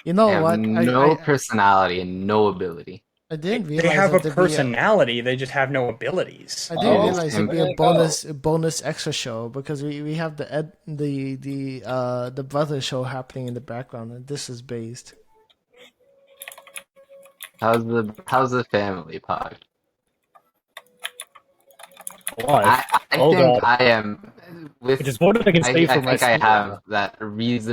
You They know have what? no personality and no ability. I didn't They realize have a that there'd be a personality, they just have no abilities. I didn't It Oh, is realize there'd where be did it go? a bonus extra show because we have the brother show happening in the background and this is based. how's the family pod? Alive. I Oh think god. I am Which with is more than I can say I for my think I skill. have that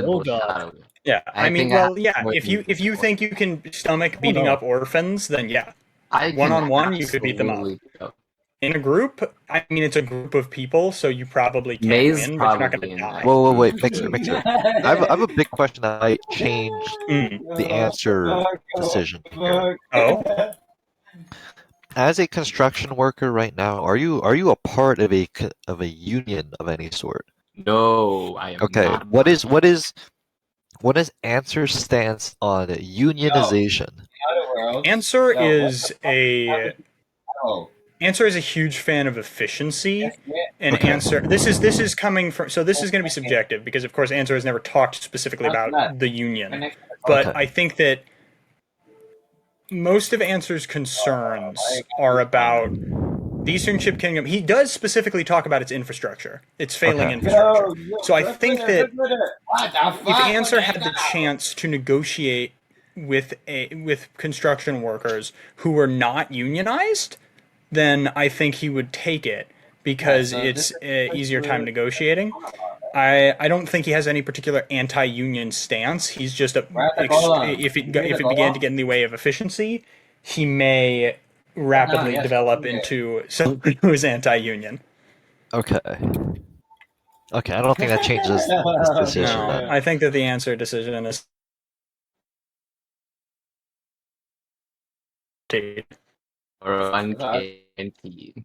Oh reasonable god. shot of it. Yeah, I I mean, think I have well, yeah. more than If you reasonable. think you can stomach Oh beating no. up orphans, then yeah, I one can on one, you could beat them up. absolutely go. In a group, I mean, it's a group of people, so you probably can May's win, but you're not going probably to in die. that Whoa, group. wait, Mixer. I have a big question that might change Mm. the answer decision here. Oh, As a construction worker right now, are you a part of a union of any sort? No, I am Okay, not a what part of is one. answer's stance on Yo, unionization? Shadow Worlds. answer Yo, what the is fuck a happened? Oh, answer is a huge fan of efficiency. that's it. And Okay, answer this is coming from, so this is going to be subjective because of course answer has never talked specifically How's about that? the union, Connect the card. but okay, I think that most of answer's Why concerns you gotta are be about the Eastern Ship Kingdom. He does specifically talk about its infrastructure, its failing okay, infrastructure. Yo, So I look with think it, that look with it. What the if fuck? What answer the had the hell? chance to negotiate with construction workers who were not unionized, then I think he would take it Yeah, because so this it's is a like easier time we're negotiating. I don't think he has any particular anti-union stance. He's just a at the golem. You if the it began to golem? get in the way of efficiency, he may No, rapidly yes, develop come here. into someone who is anti-union. okay, okay. I don't think that changes this decision No, then. I think that the answer decision is Or Because unguaranteed.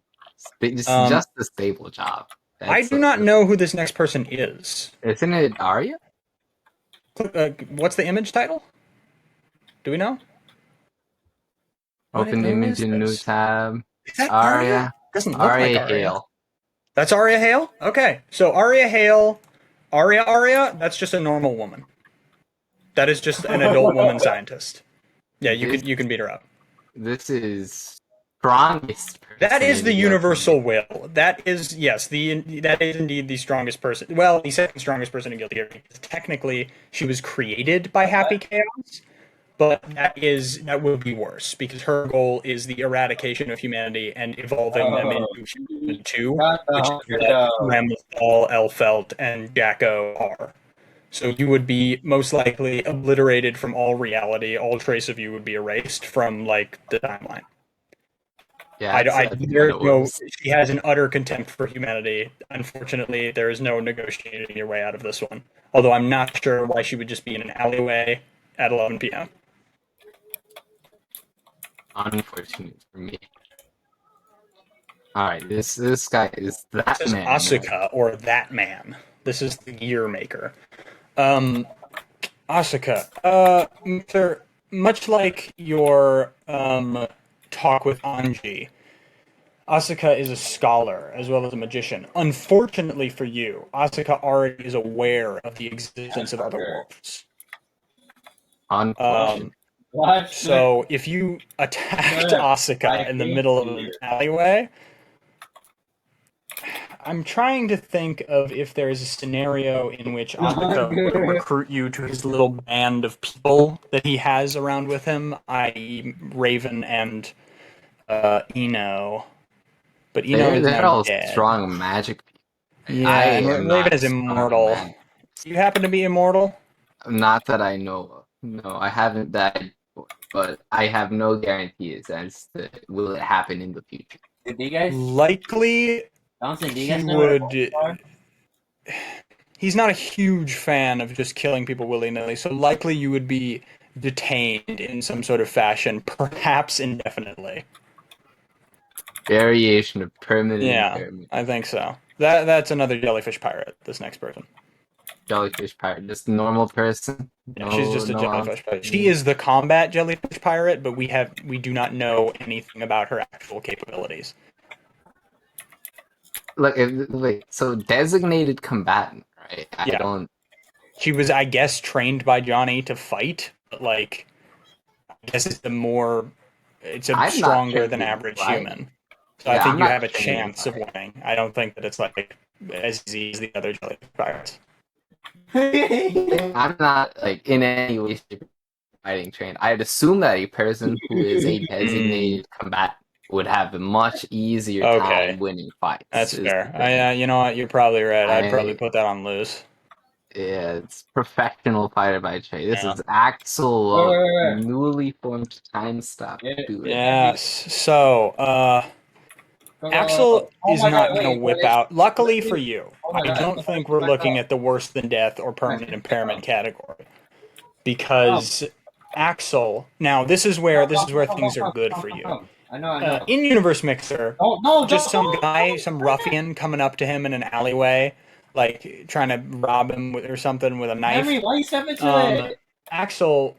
um, Just a stable job. I That's do not know who this next person is. isn't it Arya? What's the image title? Do we know? Open Who image is in new this? tab. Is that Arya? Arya. Doesn't look like Arya Arya. Hale. That's Arya Hale? Okay. So Arya Hale, Arya, that's just a normal woman. That is just an adult woman scientist. Yeah, This you can beat her up. this is strongest That person is in the the universal opinion. will. That is yes, the that is indeed the strongest person. Well, the second strongest person in Guilty Gear. Technically, she was created by Happy Chaos, but that would be worse because her goal is the eradication of humanity and evolving them oh, into human two, got the which is what Hunter Ramlethal, Elfelt, and Jacko are. So you would be most likely obliterated from all reality. All trace of you would be erased from like the timeline. Yeah, that's kind There's of no. worse. She has an utter contempt for humanity. Unfortunately, there is no negotiating your way out of this one. Although I'm not sure why she would just be in an alleyway at 11 p.m. Unfortunate for me. All right, this guy is This that is man. Asuka or that man. This is the gear maker. Um, Asuka. Mr. Much like your talk with Anji, Asuka is a scholar as well as a magician. Unfortunately for you, Asuka already is aware of the and existence of other Hunter. worlds. Unfortunate. Um, What? so if you attacked Sir, I Asuka in the hate middle of an you. alleyway, I'm trying to think of if there is a scenario in which Asuka would recruit you to his little band of people that he has around with him, i.e., Raven and Eno. But Eno is They're now all dead. strong magic people. I Yeah, and am Raven not is strong immortal. magic. Do you happen to be immortal? Not that I know of. No, I haven't died before, but I have no guarantees as to will it happen in the future. Do you guys, Likely, Johnson, do you he guys know where the would. golem are? He's not a huge fan of just killing people willy nilly, so likely you would be detained in some sort of fashion, perhaps indefinitely. Variation of permanent Yeah, impairment. I think so. That's another jellyfish pirate. This next person. Jellyfish pirate, just normal person. Yeah, she's just a No jellyfish pirate. obstacle. She is the combat jellyfish pirate, but we do not know anything about her actual capabilities. Look, wait. So designated combatant, right? I Yeah, don't. she was, I guess, trained by Johnny to fight, but like I guess it's it's a I'm not stronger trained than in average fight. human. So I Yeah, think I'm you not have a trained in chance of fight. winning. I don't think that it's like as easy as the other jellyfish pirates. I'm not like in any way shape, or form fighting trained. I'd assume that a person who is a designated combatant would have a much easier Okay. time winning fights. That's is fair. the thing. You know what? You're probably right. I'd probably I put that on loose. Yeah, it's professional fighter by trade. This Yeah. is Axel, Wait. newly formed time stop. Yeah, Do it. Yes. So, Axel Oh is my not God, going to wait, whip wait. out. Luckily for you, Oh my I God. don't think we're looking at the worse than death or permanent impairment category because Axel. Now, this is where things are good for you. I know. In-universe mixer, No, just some don't. guy, some ruffian coming up to him in an alleyway, like trying to rob him or something with a knife. Henry, why you step into it? Axel,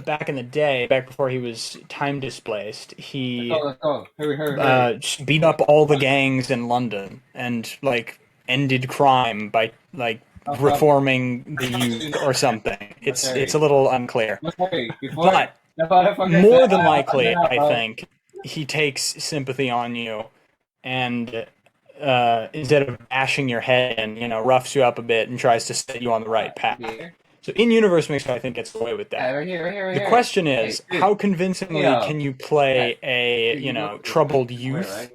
back in the day, back before he was time displaced, he Let's go. Hurry. just beat up all the gangs in London and like ended crime by like reforming the youth or something. It's a little unclear, but more than likely, I think he takes sympathy on you and instead of bashing your head and roughs you up a bit and tries to set you on the right path. So in-universe mixer, I think, gets away with that. Right here. The question is, Hey, dude. how convincingly Yeah. can you play a Dude, you know- troubled Wait, youth right?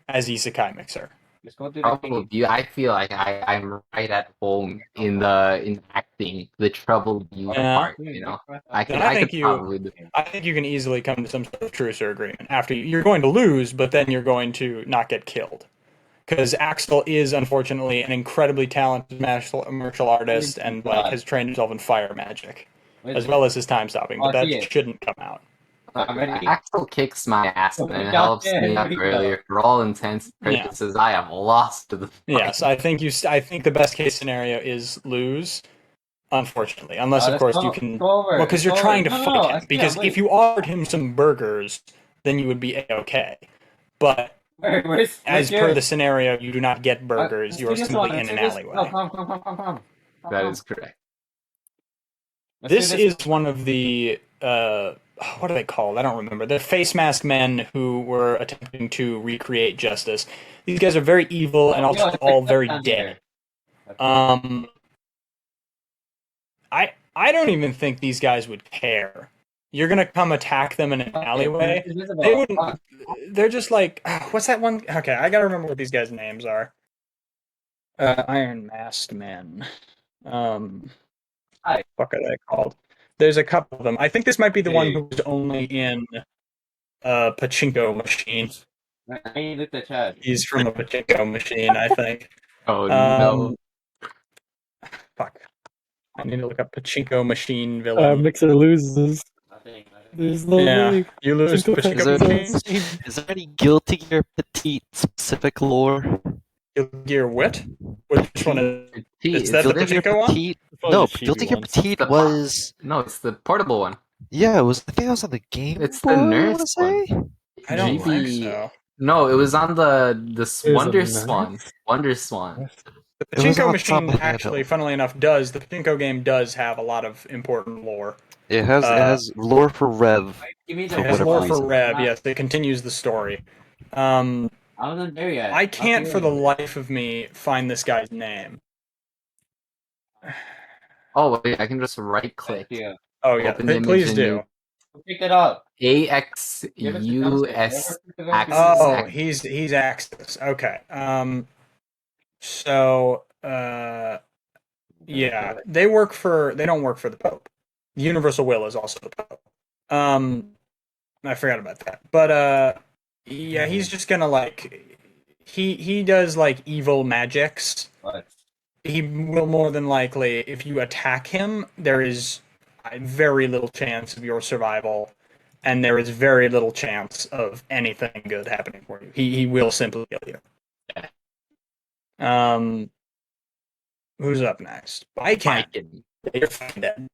as Isekai mixer? Just go through the Troubled you. I feel like I'm right at home in acting the troubled youth Yeah. part. You know, I Then could I think probably do. I think you can easily come to some sort of truce or agreement. After you're going to lose, but then you're going to not get killed. Because Axel is unfortunately an incredibly talented martial artist and like has trained himself in fire magic, as well as his time stopping. But that shouldn't come out. Axel kicks my ass and Oh, helps yeah, me here up we go. earlier. For all intents and Yeah. purposes, I am lost to the fight. Yes, I think the best case scenario is lose. Unfortunately, unless of course you can. Well, because you're trying to fight him. Because if you offered him some burgers, then you would be a-okay. But as per the scenario, you do not get burgers. You are simply in an alleyway. No, come. That is correct. This is one of the what are they called? I don't remember. The face mask men who were attempting to recreate justice. These guys are very evil and also all very dead. I don't even think these guys would care. You're gonna come attack them in an alleyway. They wouldn't. They're just like, what's that one? Okay, I gotta remember what these guys' names are. Iron Masked Men. Fuck are they called? There's a couple of them. I think this might be the one who was only in Pachinko Machine. I need to look at the chat. He's from a Pachinko Machine, I think. Oh no. Fuck. I need to look up Pachinko Machine villain. Mixer loses. Nothing. There's no Yeah, way. you lose to Pachinko Machine. Is there any Guilty Gear Petite specific lore? Gear what? Which one is that? The Guilty Gear Pachinko one? Petite? Probably No, the chibi Guilty Gear ones. Petite The was. No, it's the portable one. Yeah, it was. I think it was on the Game It's Boy. the I nurse want to say. I don't think GB so. No, it was on the a Wonder nurse? Swan. Wonder Swan. The It was Pachinko on Machine top of actually, handheld. funnily enough, does the Pachinko game does have a lot of important lore. It has lore for Rev. Give me For It has whatever lore for reason. Rev. Yes, it continues the story. I wasn't there yet. I can't for the life of me find this guy's name. Oh wait, I can just right click. Yeah. Oh yeah, Open the image please and do. Pick it up. AXUS axis. Oh, he's Axis. Okay. So yeah, they don't work for the Pope. The Universal Will is also the Pope. I forgot about that. But yeah, he's just gonna like he does like evil magics. What? He will more than likely, if you attack him, there is a very little chance of your survival, and there is very little chance of anything good happening for you. He will simply kill you. Who's up next? Viking. You're fucking dead.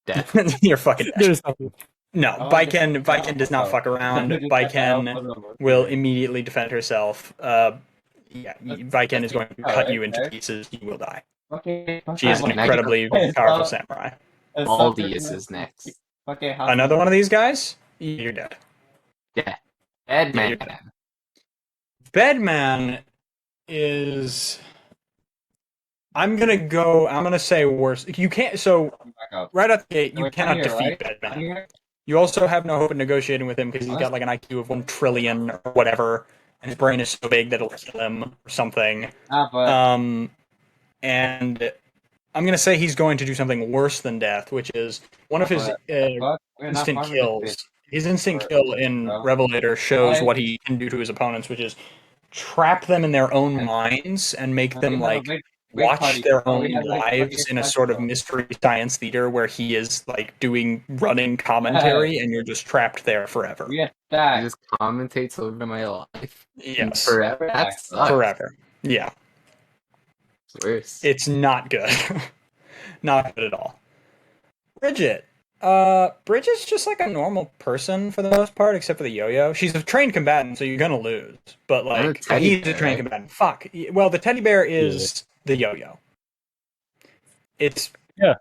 Dead. You're fucking dead. There's nothing. No, Viking does not fuck around. Viking will immediately defend herself. Yeah, Viking is going to cut you into pieces. You will die. Okay. She is an incredibly powerful samurai. Aldius is next. Okay, Another one of these guys, you're dead. Yeah. Edman. Yeah, Bedman is. I'm gonna say worse. You can't. So Back up. right out the gate, you We're cannot here, defeat right? Bedman. Here? You also have no hope of negotiating with him because he's got like an IQ of 1 trillion or whatever, and his brain is so big that it'll kill him or something. But And I'm gonna say he's going to do something worse than death, which is one of his we're not instant farming this kills. bitch. His instant Or- kill in bro. Revelator shows Why? what he can do to his opponents, which is trap them in their own minds and make them like watch their own lives in a sort of mystery science theater where he is like doing running commentary and you're just trapped there forever. We He attack. just commentates over my life Yes, forever. That sucks. forever. Yeah, It's worse. it's not good. Not good at all. Bridget. Bridget's just like a normal person for the most part, except for the yo-yo. She's a trained combatant, so you're gonna lose. But And a like, teddy he's a bear, trained right? combatant. Fuck. Well, the teddy bear is the yo-yo. It's Yeah.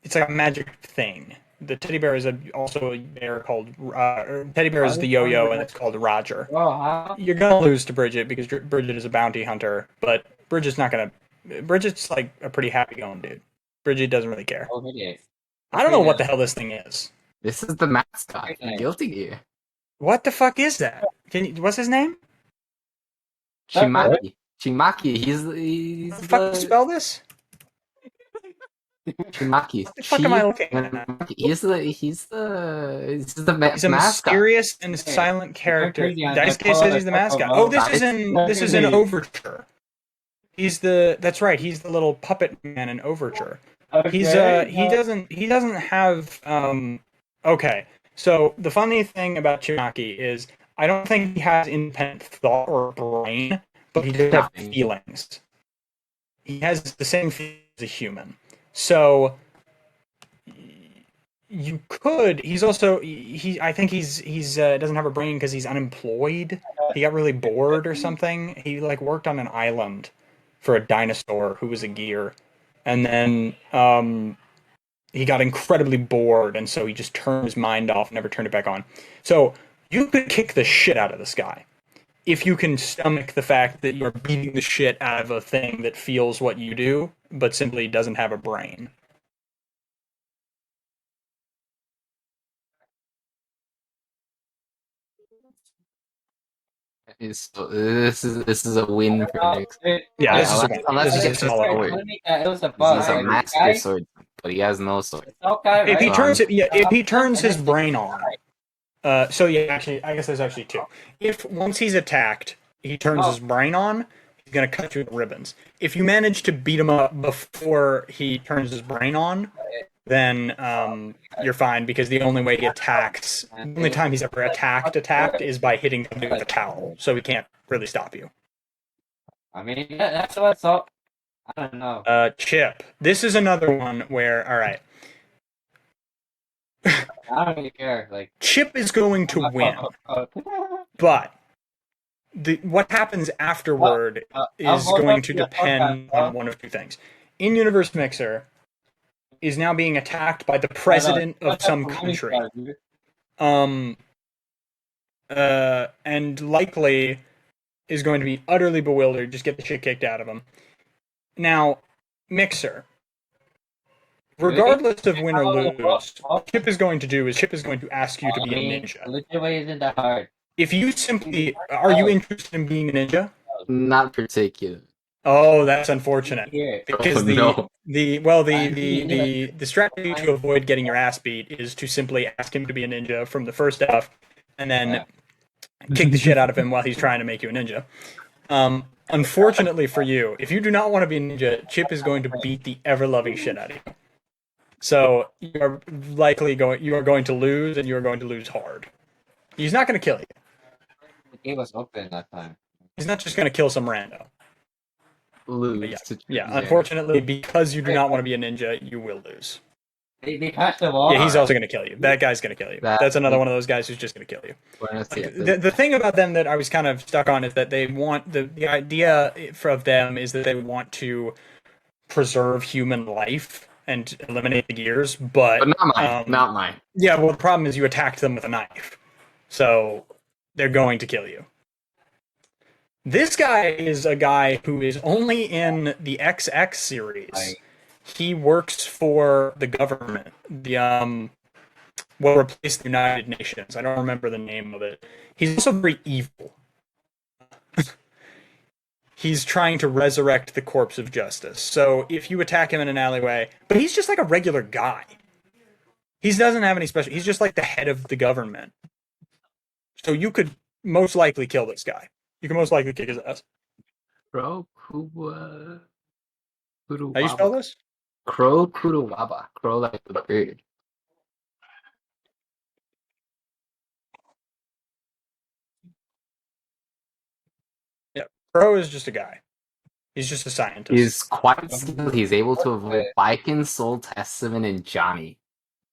It's like a magic thing. The teddy bear is also a bear called teddy bear is the yo-yo, and it's called Roger. Bro, how? You're gonna lose to Bridget because Bridget is a bounty hunter, but Bridget's not gonna. Bridget's like a pretty happy-going dude. Bridget doesn't really care. Oh, idiot. I don't know what the hell this thing is. This is the mascot. Okay. Guilty Gear. What the fuck is that? What's his name? Chimaki. Chimaki. He's How the the fuck do you spell this? Chimaki. What the fuck am I looking at? He's the He's a mascot. mysterious and silent character. crazy on Dice that Case says color he's the that's mascot. above. Oh, this is in Overture. That's right. He's the little puppet man in Overture. He doesn't have okay. So the funny thing about Chimaki is I don't think he has independent thought or brain, but he does have Nothing. feelings. He has the same feelings as a human. So you could. He's also I think he's doesn't have a brain because he's unemployed. He got really bored or something. He like worked on an island for a dinosaur who was a gear, and then he got incredibly bored, and so he just turned his mind off and never turned it back on. So you could kick the shit out of this guy if you can stomach the fact that you're beating the shit out of a thing that feels what you do, but simply doesn't have a brain. This is a win for Nick. Yeah, this is a Unless this he is gets a a solid sword. win. It was a He's bug. a Like, master guy, sword, but he has no sword. okay, If he right? turns his brain on, so yeah, actually, I guess there's actually two. If once he's attacked, he turns his brain on, he's gonna cut you with ribbons. If you manage to beat him up before he turns his brain on, then you're fine because the only way he attacks, the only time he's ever attacked is by hitting something with a towel, so he can't really stop you. I mean, that's what's up. I don't know. Chip. This is another one where, all right, I don't really care. Like, Chip is going to win, but what happens afterward is going to depend on one of two things. In-universe Mixer is now being attacked by the president of some country. And likely is going to be utterly bewildered, just get the shit kicked out of him. Now, Mixer, regardless of win or lose, what Chip is going to do is Chip is going to ask you to be a ninja. Literally isn't that hard. If you simply, are you interested in being a ninja? Not particular. Oh, that's unfortunate. Here. Because no. the strategy to avoid getting your ass beat is to simply ask him to be a ninja from the first off, and then kick the shit out of him while he's trying to make you a ninja. Unfortunately for you, if you do not want to be a ninja, Chip is going to beat the ever-loving shit out of you. So you are going to lose, and you are going to lose hard. He's not going to kill you. The gate was open that time. He's not just going to kill some rando. Lose. Yeah, unfortunately, because you do not want to be a ninja, you will lose. They passed the wall. Yeah, he's also going to kill you. That guy's going to kill you. That's another one of those guys who's just going to kill you. The thing about them that I was kind of stuck on is that they want the idea of them is that they want to preserve human life and eliminate the gears, but not mine. Not mine. Yeah, well, the problem is you attacked them with a knife, so they're going to kill you. This guy is a guy who is only in the XX series. He works for the government. What replaced the United Nations. I don't remember the name of it. He's also very evil. He's trying to resurrect the corpse of justice. So if you attack him in an alleyway, but he's just like a regular guy. He doesn't have any special. He's just like the head of the government. So you could most likely kill this guy. You can most likely kick his ass. Crow How you spell this? Crow Kuruwaba. Crow like the bird. Yeah, Crow is just a guy. He's just a scientist. He's quite skilled. He's able to avoid Viking, Soul Testament, and Johnny.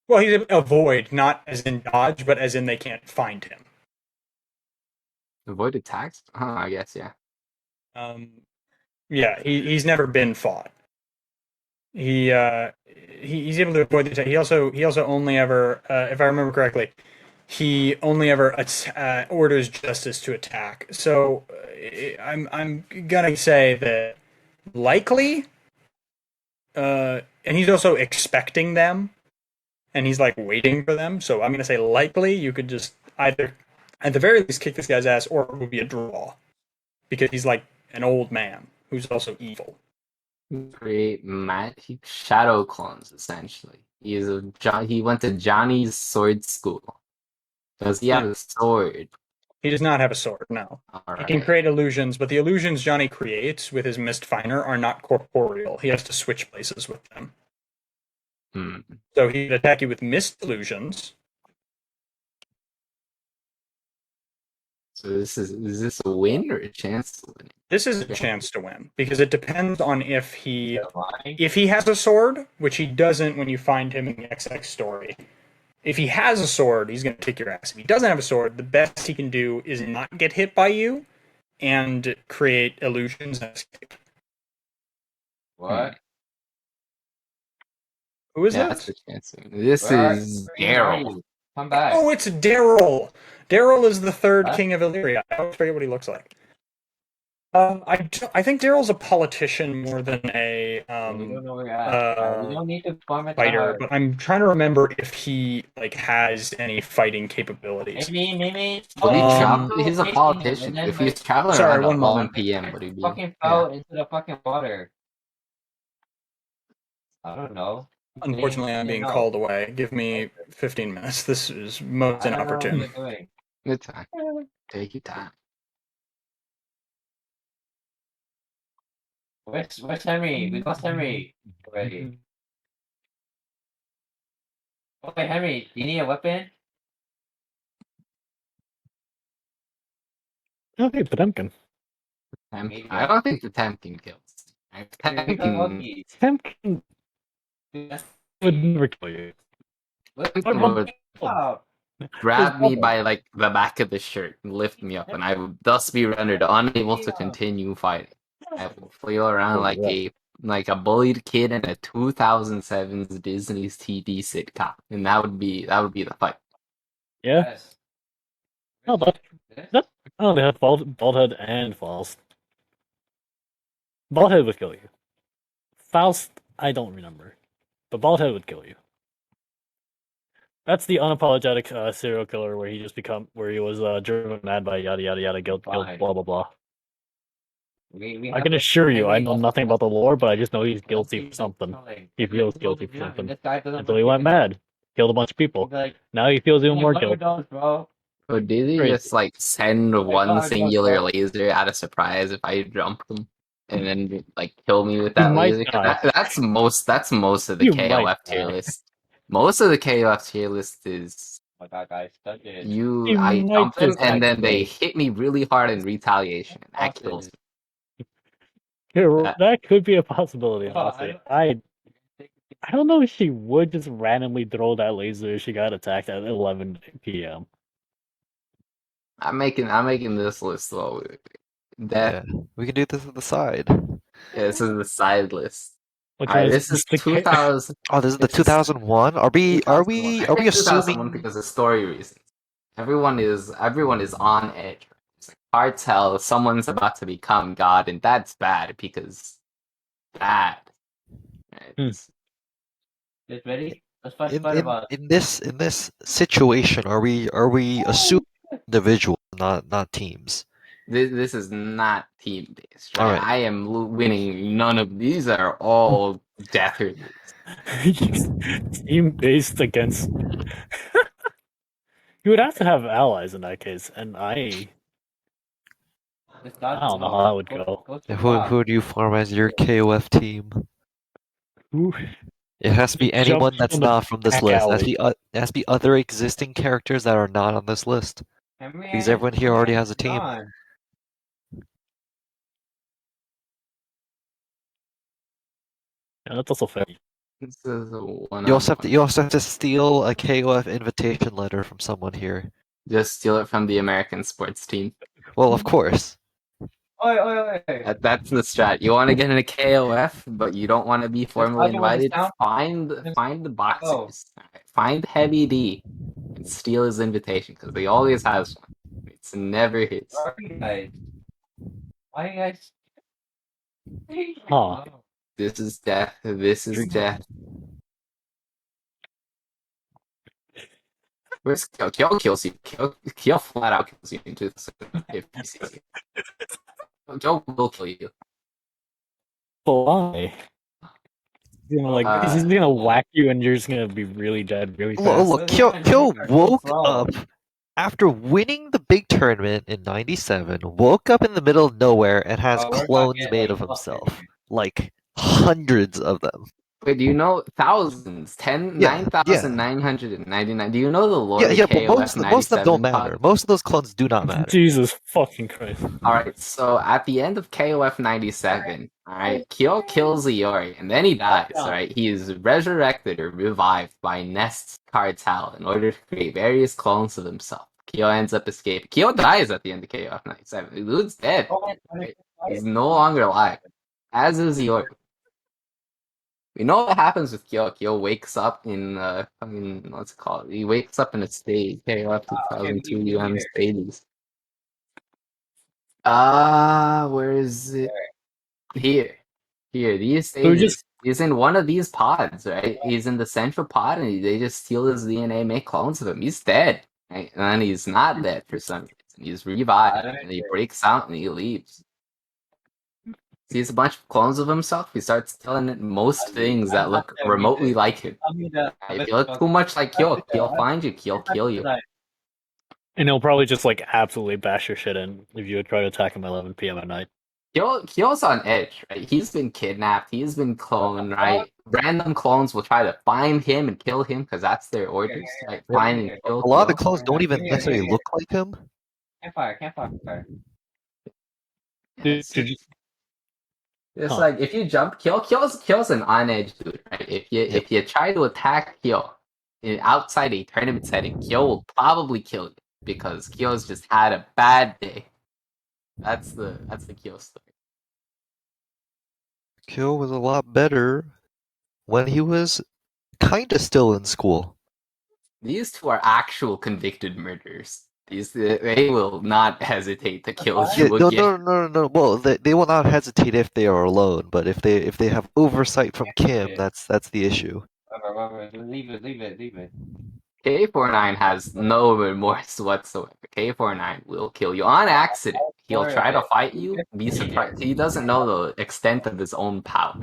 Well, he's avoid, not as in dodge, but as in they can't find him. Avoid attacks? I guess, yeah. Yeah, he's never been fought. He's able to avoid the attack. He also only ever, if I remember correctly, he only ever orders justice to attack. So I'm gonna say that likely, and he's also expecting them, and he's like waiting for them. So I'm gonna say likely you could just either, at the very least, kick this guy's ass, or it would be a draw, because he's like an old man who's also evil. Create magic shadow clones, essentially. He went to Johnny's sword school. Does he have a sword? He does not have a sword, no. He can create illusions, but the illusions Johnny creates with his Mist Finder are not corporeal. He has to switch places with them. So he can attack you with Mist illusions. So is this a win or a chance to win? This is a chance to win, because it depends on if he has a sword, which he doesn't when you find him in the XX story. If he has a sword, he's going to kick your ass. If he doesn't have a sword, the best he can do is not get hit by you and create illusions and escape. What? Who is That's this? a chance. This is Daryl. Come back. Oh, it's Daryl. Daryl is the third king of Illyria. I always forget what he looks like. I think Daryl's a politician more than a We don't know where you're at. We don't need to farm it fighter, but I'm trying to remember if he like has any fighting capabilities. Maybe. He's a politician. If he's traveling around at 1 p.m., what do you mean? Fucking fell into the fucking water. I don't know. Unfortunately, I'm being called away. Give me 15 minutes. This is most inopportune. Good time. Take your time. Where's Henry? We lost Henry already. Okay, Henry, do you need a weapon? Okay, Potemkin. I don't think the Temkin kills. Potemkin would never kill you. Would grab me by like the back of the shirt and lift me up, and I would thus be rendered unable to continue fighting. I will flail around like a bullied kid in a 2007's Disney's TD sitcom, and that would be the fight. Yeah. Oh, but they have Baldhead and Faust. Baldhead would kill you. Faust, I don't remember, but Baldhead would kill you. That's the unapologetic serial killer where he was driven mad by yada yada yada guilt blah blah blah. I can assure you, I know nothing about the lore, but I just know he's guilty for something. He feels guilty for something. Until he went mad, killed a bunch of people. Now he feels even more guilty. Or did he just like send one singular laser at a surprise if I jump him, and then like kill me with that laser? That's most of the KOF tier list. Most of the KOF tier list is oh my God, guys, I jump them and then they hit me really hard in retaliation, and that kills me. That could be a possibility, honestly. I don't know if she would just randomly throw that laser if she got attacked at 11 p.m. I'm making this list though. Yeah, we can do this on the side. Yeah, this is the side list. Like, Alright, guys, this is the 2000. Oh, this is the This is 2001. Are we 2001. I picked 2001 assuming? because of story reasons. Everyone is on edge. It's like cartel. Someone's about to become god, and that's bad because bad. Right? Hmm. Get ready? Let's fight about it. In this situation, are we assuming individuals, not teams? This is not team based, All right? right. I am winning none of these. Are all death or lose. team based against. You would have to have allies in that case, and I It's I not don't know tomorrow. how that would go. Go to Who do you form as your KOF team? Ooh, It has to be jump anyone that's from the not from this back list. alley. It has to be other existing characters that are not on this list. Because everyone here already has a team. Yeah, that's also fair. This is a one You on also one. have to steal a KOF invitation letter from someone here. Just steal it from the American sports team. Well, of course. Oi. That's the strat. You want to get in a KOF, but you don't want to be formally other one is invited. down. Find the boxers. Find Heavy D and steal his invitation because he always has one. It's never his. Where are you guys? Why are you guys? Huh. This is death. This is death. Where's Kill? Kill kills you. Kill flat out kills you into if he sees you. Kill will kill you. Why? He's gonna whack you, and you're just gonna be really dead really fast. Look, Kyo woke up after winning the big tournament in '97. Woke up in the middle of nowhere and has clones made of himself, like hundreds of them. Wait, do you know thousands? 9,999. Do you know the lore of But KOF most of them don't 97 matter. pod? Most of those clones do not matter. Jesus fucking Christ. Alright, so at the end of KOF 97, alright, Kyo kills Iori, and then he dies, alright? He is resurrected or revived by Nest's cartel in order to create various clones of himself. Kyo ends up escaping. Kyo dies at the end of KOF 97. The dude's dead. Right? He's no longer alive. As is Iori. We know what happens with Kyo. Kyo wakes up in what's it called? He wakes up in a stage. KOF 2002 UM stages. Where is it? Here. These stages. He's in one of these pods, right? He's in the central pod, and they just steal his DNA, make clones of him. He's dead, right? And then he's not dead for some reason. He's revived, and he breaks out and he leaves. Sees a bunch of clones of himself. He starts telling it most things that look remotely like him. If you look too much like Kyo, he'll find you. He'll kill you. And he'll probably just like absolutely bash your shit in if you would try to attack him at 11 p.m. at night. Kyo's on edge, right? He's been kidnapped. He's been cloned, right? Random clones will try to find him and kill him because that's their orders, right? Find and kill. A lot of the clones don't even necessarily look like him. Campfire. It's like if you jump, Kyo's an on edge dude, right? If you try to attack Kyo outside a tournament setting, Kyo will probably kill you because Kyo's just had a bad day. That's the Kyo story. Kyo was a lot better when he was kinda still in school. These two are actual convicted murderers. They will not hesitate to kill you again. No. Well, they will not hesitate if they are alone, but if they have oversight from Kim, that's the issue. Leave it. K49 has no remorse whatsoever. K49 will kill you on accident. He'll try to fight you, be surprised. He doesn't know the extent of his own power.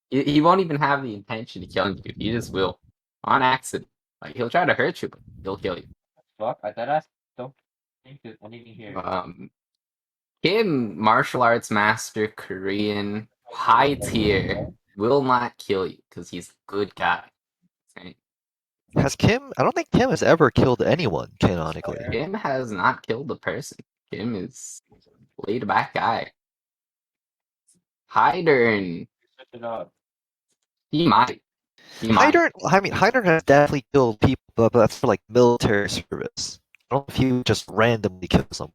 He won't even have the intention of killing you. He just will. On accident. Like, he'll try to hurt you, but he'll kill you. Fuck, I thought I don't think there's anything here. Kim, martial arts master, Korean, high tier, will not kill you because he's a good guy. Right? Has Kim? I don't think Kim has ever killed anyone canonically. Kim has not killed a person. Kim is a laid back guy. Hydern. He might. Hydern has definitely killed people, but that's for like military service. I don't know if he would just randomly kill someone.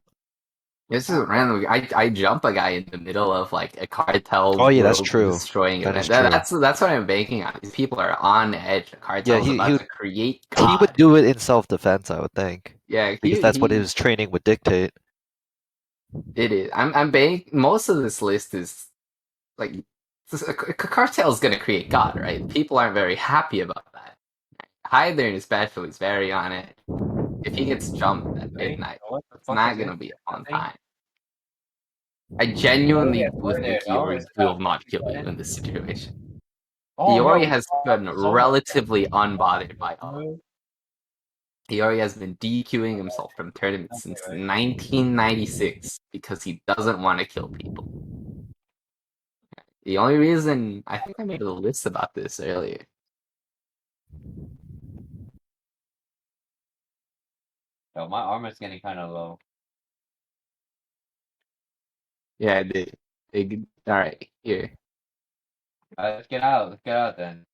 This is random. I jump a guy in the middle of like a cartel Oh yeah, that's world true. destroying That event. is true. That's what I'm banking on. These people are on edge. The Yeah, cartel's he about would to create he would God. do it in self-defense, I would think, Yeah, because that's what his training would dictate. it is. I'm banking. Most of this list is like a cartel's gonna create God, right? People aren't very happy about that. Hydern especially is very on it. If he gets jumped at midnight, What the it's fuck not is gonna this? be a fun Nothing? time. I Oh, yeah, genuinely would there. think Oh, Iori it's will got not kill you in this situation. Oh, yo, Iori has been so much. relatively unbothered by all. Iori has been DQing himself from tournaments since 1996 because he doesn't want to kill people. The only reason I think I made a list about this earlier. Yo, my armor's getting kind of low. Yeah, I did. All right, here. Let's get out. Let's get out then.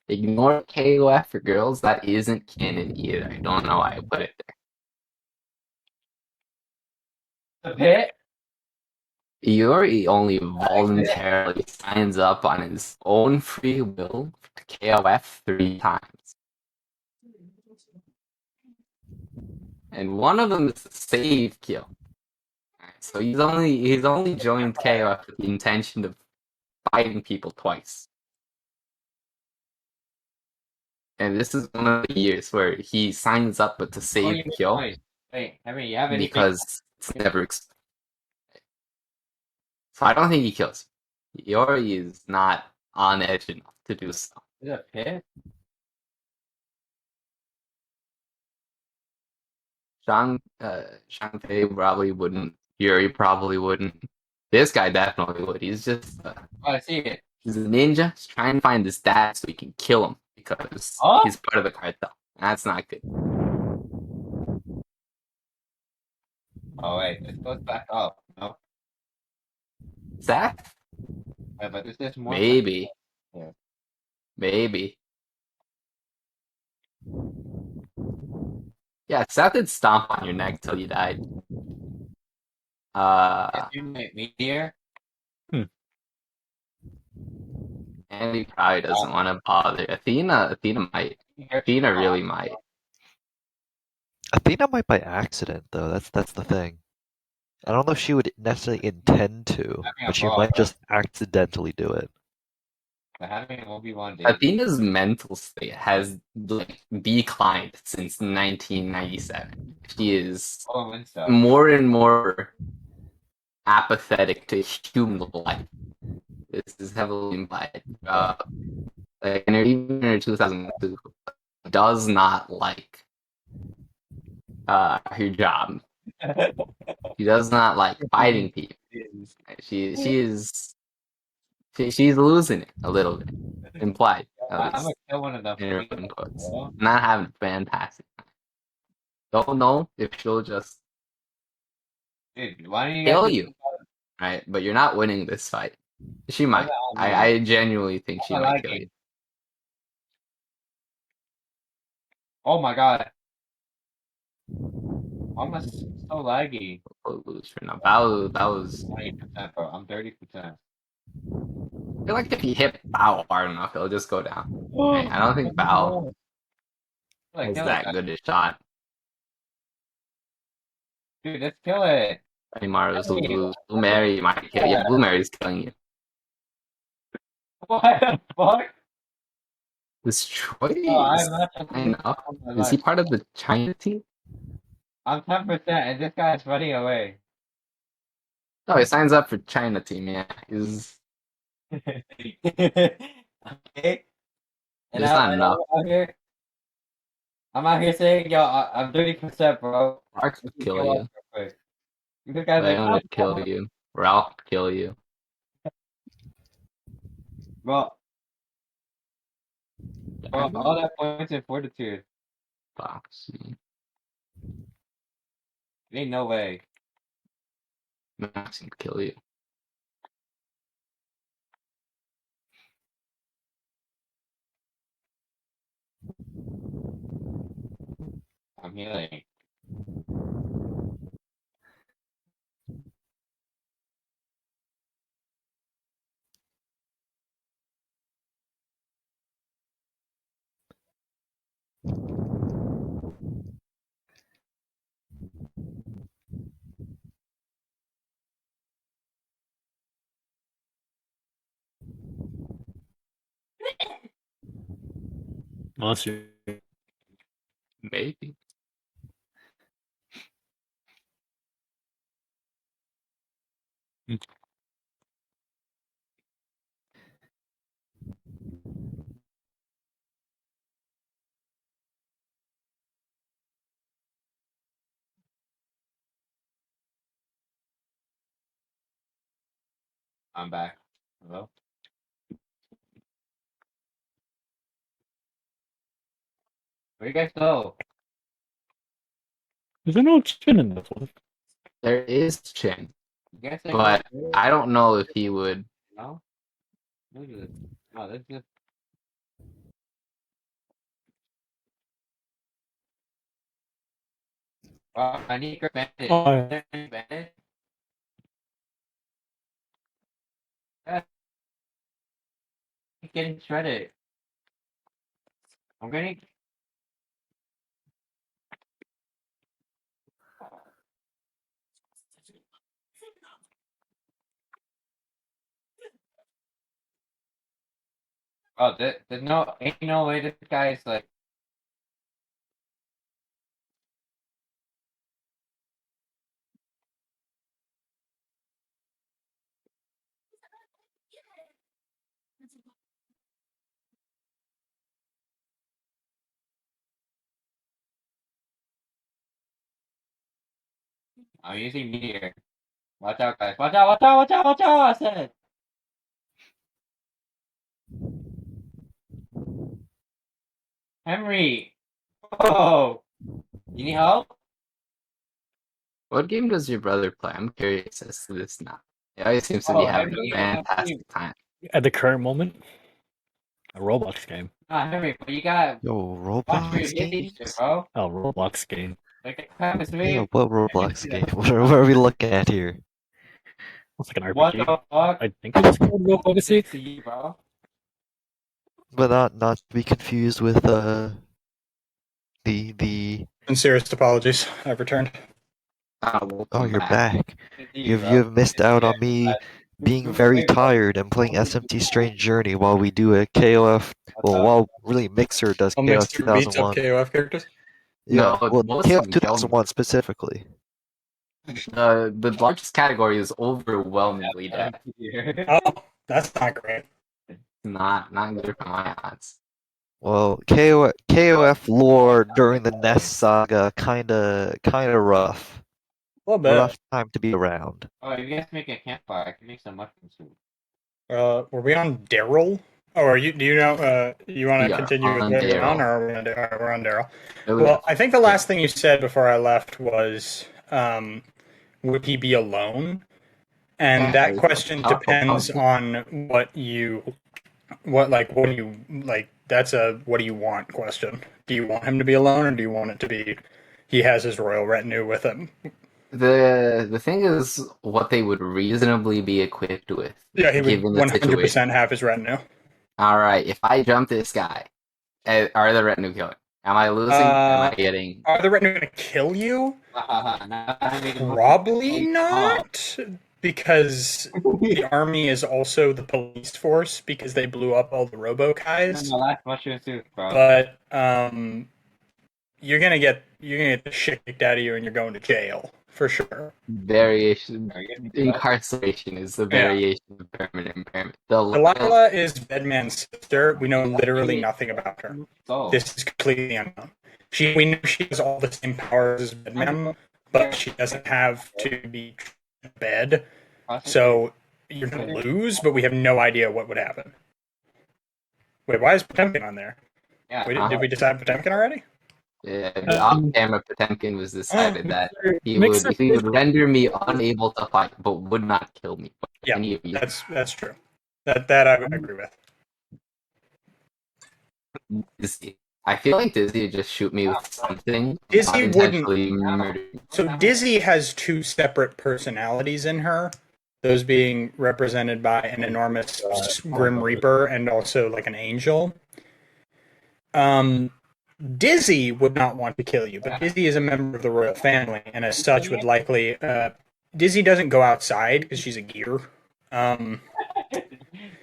Ignore KOF for girls. That isn't canon either. I don't know why I put it there. The pit? Iori only voluntarily signs up on his own free will to KOF 3 times. And one of them is a save kill. So he's only joined KOF with the intention of fighting people twice. And this is one of the years where he signs up with the save kill Wait, Henry, you have anything? because it's never. So I don't think he kills. Iori is not on edge enough to do so. Is it a pit? Shantae probably wouldn't. Yuri probably wouldn't. This guy definitely would. He's just Oh, I see it. he's a ninja. He's trying to find his dad so he can kill him because Oh? he's part of the cartel. That's not good. Oh, wait, this goes back up. No, Zach? wait, but this is more. Maybe. Yeah. Maybe. Yeah, Seth would stomp on your neck till you died. If you make me here, And he probably doesn't want to bother. Athena might. Athena really might. Athena might by accident though. That's the thing. I don't know if she would necessarily intend to, but she might just accidentally do it. having an Obi-Wan day. Athena's mental state has like declined since 1997. She is more and more apathetic to human life. This is heavily implied. Like even in her 2002, does not like her job. She does not like fighting people. She's losing it a little bit. Implied, at I'm least. gonna kill one of them. In her own quotes. Not having a fantastic time. Don't know if she'll just Dude, why don't you kill you. Right? But you're not winning this fight. She might. I genuinely think she might kill you. Oh my god. I'm so laggy. We'll lose for now. That was 20%, bro. I'm 30%. I feel like if you hit Bao hard enough, it'll just go down. Right? I don't think Bao is that good a shot. Dude, let's kill it. Maru's Blue Mary might kill you. Yeah, Blue Mary's killing you. What the fuck? This Troy I'm is not enough. Is he part of the China team? I'm 10% and this guy's running away. Oh, he signs up for China team, yeah. He's Okay. And there's not enough. I'm out here saying, yo, I'm 30%, bro. Mark would kill you. This guy's like, Leon would kill you. Ralph would kill you. bro, all that points in fortitude. Foxy. Ain't no way. Max would kill you. I'm healing. Unless you. Maybe. I'm back. Hello? Where you guys go? There's no chin in this one. There is Chin, You guys say but go? I don't know if he would. No? Look at this. No, this is. I need a bandage. Oh, Is there any bandage? Yeah. He's getting shredded. I'm getting. Oh, there's no, ain't no way this guy is like. I'm using meteor. Watch out, guys. Watch out, watch out, watch out, watch out, I said. Henry. Oh. You need help? What game does your brother play? I'm curious as to this now. He always seems to be Oh, having Henry, a fantastic time. at the current moment, a Roblox game. Henry, but you gotta Yo, watch where Roblox you hit games? these shit, bro. Oh, Roblox game. Like, that was Yeah, me. what Roblox game? What are we looking at here? It's like an What RPG. the fuck? I think it was called Roblox. To you, bro. But not to be confused with the Sincerest apologies. I've returned. oh, Welcome you're back. back. To you, You've missed out on me being very Wait, bro. tired and playing SMT Strange Journey while we do a KOF. Well, while really Mixer does I'll KOF mix through beats up 2001. KOF characters. Yeah, No, well, most KOF of them killed me. 2001 specifically. The largest category is overwhelmingly dead. Oh, that's not great. Not good for my odds. Well, KOF lore during the Nest saga kinda rough. A little bit. Rough time to be around. Oh, if you guys make a campfire, I can make some mushroom soup. Were we on Daryl? Oh, are you? Do you know? You want We to are continue with on what you're on, Daryl. or are we on? All right, we're on Daryl. Oh, Well, I think the last thing you said before I left was, would he be alone? And that Yeah, question how- depends on what do you like? That's a what do you want question. Do you want him to be alone, or do you want it to be he has his royal retinue with him? the thing is what they would reasonably be equipped with. Yeah, he would given the 100% have his retinue. All right, if I jump this guy, are the retinue killing? Am I losing? Am I getting? Are the retinue going to kill you? Probably not, because the army is also the police force because they blew up all the robo guys. No, that's mushroom soup, bro. But you're gonna get the shit kicked out of you, and you're going to jail for sure. Variation, incarceration is the variation of permanent impairment. Delilah is Bedman's sister. We know literally nothing about her. So, This is completely unknown. We know she has all the same powers as Bedman, but she doesn't have to be in bed. So you're gonna lose, but we have no idea what would happen. Wait, why is Potemkin on there? yeah, Did we decide Potemkin already? Yeah, the off-camera Potemkin was decided that he Mixer would render me unable to fight, but would not kill me. Yeah, Any of you. that's true. That I would agree with. Dizzy. I feel like Dizzy would just shoot me with something. Dizzy not wouldn't- intentionally murder me. So Dizzy has two separate personalities in her. Those being represented by an enormous Grim Reaper and also like an angel. Dizzy would not want to kill you, but Dizzy is a member of the royal family, and as such would likely. Dizzy doesn't go outside because she's a gear.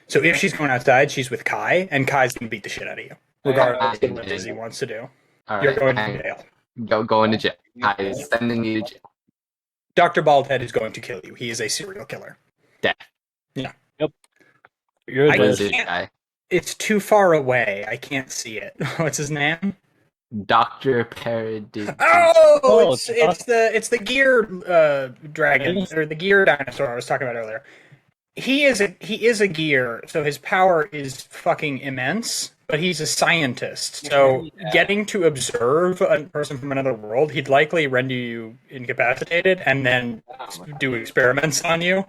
So if she's going outside, she's with Kai, and Kai's gonna beat the shit out of you. regardless of what Dizzy wants to do. All You're right, going to jail. going to jail. I is sending me to jail. Dr. Baldhead is going to kill you. He is a serial killer. Death. Yeah. Yep. You're I dead. Wizard can't- guy. It's too far away. I can't see it. What's his name? Dr. Paradis. Oh, it's the gear dragon or the gear dinosaur I was talking about earlier. He is a gear, so his power is fucking immense. But he's a scientist, so getting to observe a person from another world, he'd likely render you incapacitated and then do experiments on you.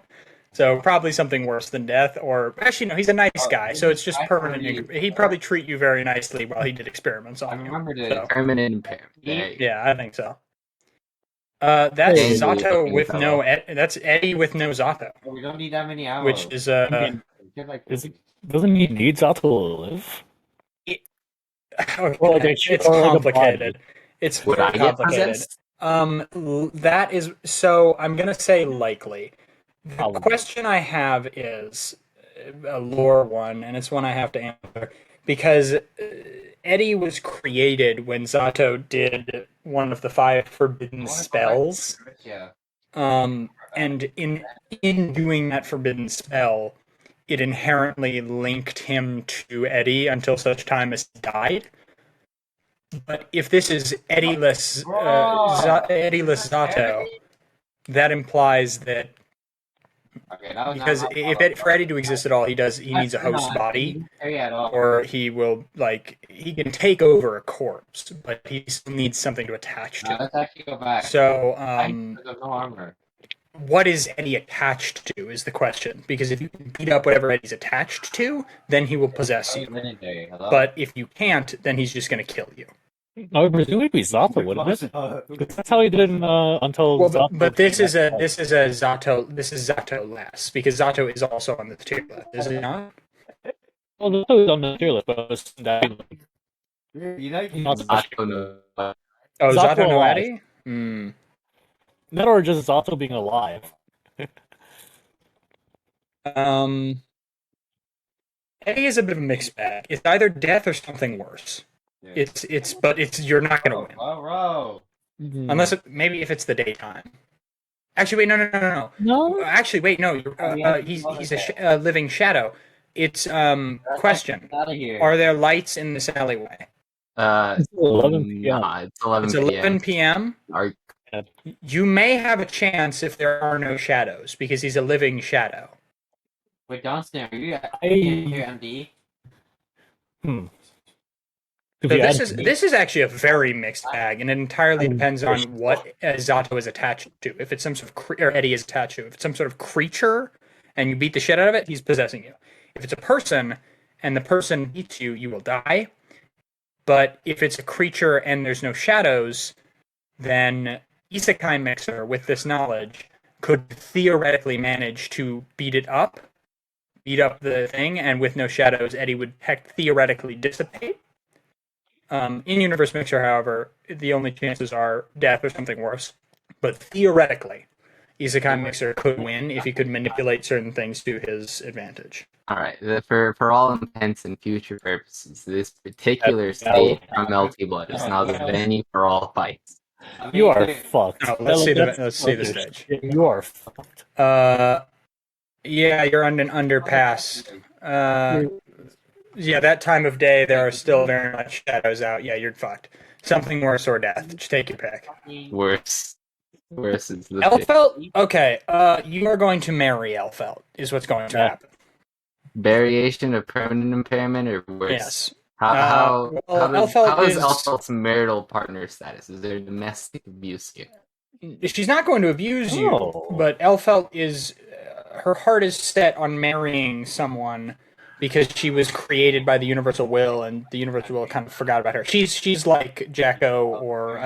So probably something worse than death, or actually no, he's a nice guy, so it's just permanent. He'd probably treat you very nicely while he did experiments on you. So, Permanent impairment. There you go. yeah, I think so. That's Hey, Zato looking with fellow. no. That's Eddie with no Zato, We don't need that many hours. which is Doesn't he need Zato to live? okay, Or like a- it's or like a complicated. It's Would very I get complicated. possessed? That is so. I'm gonna say likely. The Probably. question I have is a lore one, and it's one I have to answer because Eddie was created when Zato did one of the 5 forbidden spells. Yeah. And in doing that forbidden spell, it inherently linked him to Eddie until such time as he died. But if this is Eddie-less Zato, that implies that Okay, that was because for Eddie to exist at all, he needs a host body, or he can take over a corpse, but he still needs something to attach to. Let's actually go back. So, There's no armor. what is Eddie attached to is the question. Because if you can beat up whatever Eddie's attached to, then he will possess you. Legendary. Hello? But if you can't, then he's just going to kill you. I would presume it'd be Zato, wouldn't it? 'Cause that's how he did in until. Well, Zato but this came is back. Zato less because Zato is also on the tier list, is it not? Well, Zato is on the tier list, but it's that, You know, you not I special. don't know. Oh, Zato Zato no alive. Eddie? Hmm. That or just Zato being alive. Eddie is a bit of a mixed bag. It's either death or something worse. But you're not gonna win Bro. unless maybe if it's the daytime. Actually, wait, no. No. Actually, wait, no. He's a living shadow. It's question: Out of here. are there lights in this alleyway? It's 11 p.m. Nah, it's 11 It's p.m. 11 p.m. Are- You may have a chance if there are no shadows because he's a living shadow. Wait, Johnston, are you I- here, MD? If So you this add- is actually a very mixed bag, and it entirely depends on what Zato is attached to. If it's some sort of or Eddie is attached to, if it's some sort of creature, and you beat the shit out of it, he's possessing you. If it's a person, and the person beats you, you will die. But if it's a creature and there's no shadows, then Isekai Mixer, with this knowledge, could theoretically manage to beat up the thing, and with no shadows, Eddie would theoretically dissipate. In-universe Mixer, however, the only chances are death or something worse. But theoretically, Isekai Mixer could win if he could manipulate certain things to his advantage. all right. For all intents and future purposes, this particular stage from Melty Blood is now the venue for all fights. You are fucked. No, let's see the That's stage. You are fucked. Yeah, you're on an underpass. Yeah, that time of day, there are still very much shadows out. Yeah, you're fucked. Something worse or death. Just take your pick. Worse is the Elfelt? Okay, you are going to marry Elfelt, is what's going to happen. variation of permanent impairment or worse. Yes. How is Elfelt Elfelt's marital partner status? Is there domestic abuse here? She's not going to abuse you, No. but Elfelt is... her heart is set on marrying someone because she was created by the Universal Will, and the Universal Will kind of forgot about her. She's like Jackal or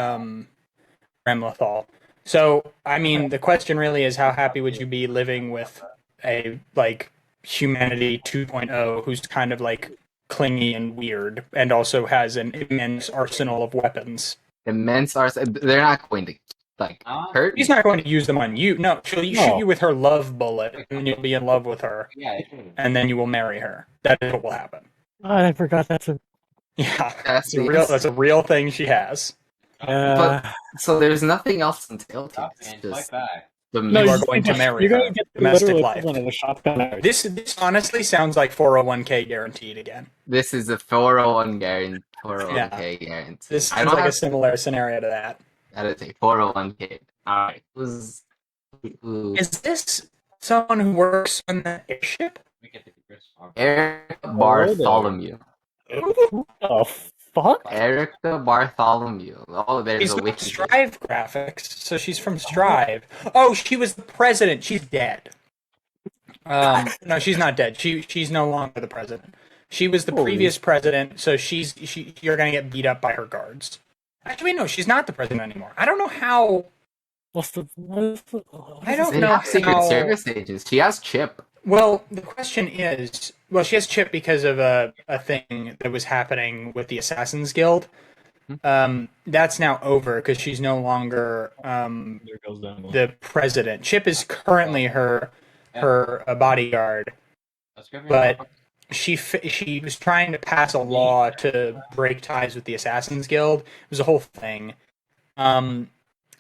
Remlethal. So, I mean, the question really is, how happy would you be living with a, like, humanity 2.0 who's kind of, like, clingy and weird, and also has an immense arsenal of weapons? Immense arsenal. They're not going to, like, hurt She's you. not going to use them on you. No, she'll shoot you with her love bullet, and you'll be in love with her, Yeah, and then you will marry her. That is what will happen. God, I forgot that's a. Yeah, That's that's a real thing she has. So there's nothing else entailed here. It's Fight just back. the No, music. you are going to marry You're her. going to get the Domestic literal life. equivalent of a shotgun marriage. This honestly sounds like 401k guaranteed again. This is a 401k guarantee. This I sounds don't like a have similar scenario to that. that is a 401k. All right, who's Is this someone who works on the airship? We get the Chris. Eric Hello Bartholomew? What the fuck? Eric the Bartholomew. Oh, there's She's a got wiki. Strive graphics, so she's from Strive. Oh, she was the president. She's dead. No, she's not dead. She's no longer the president. She was the previous president, so you're gonna get beat up by her guards. Actually, no, she's not the president anymore. I don't know how. I don't They know have Secret how. Service agents. She has Chip. Well, the question is, she has Chip because of a thing that was happening with the Assassin's Guild. That's now over because she's no longer There goes that one. the president. Chip is currently her bodyguard, but she was trying to pass a law to break ties with the Assassin's Guild. It was a whole thing.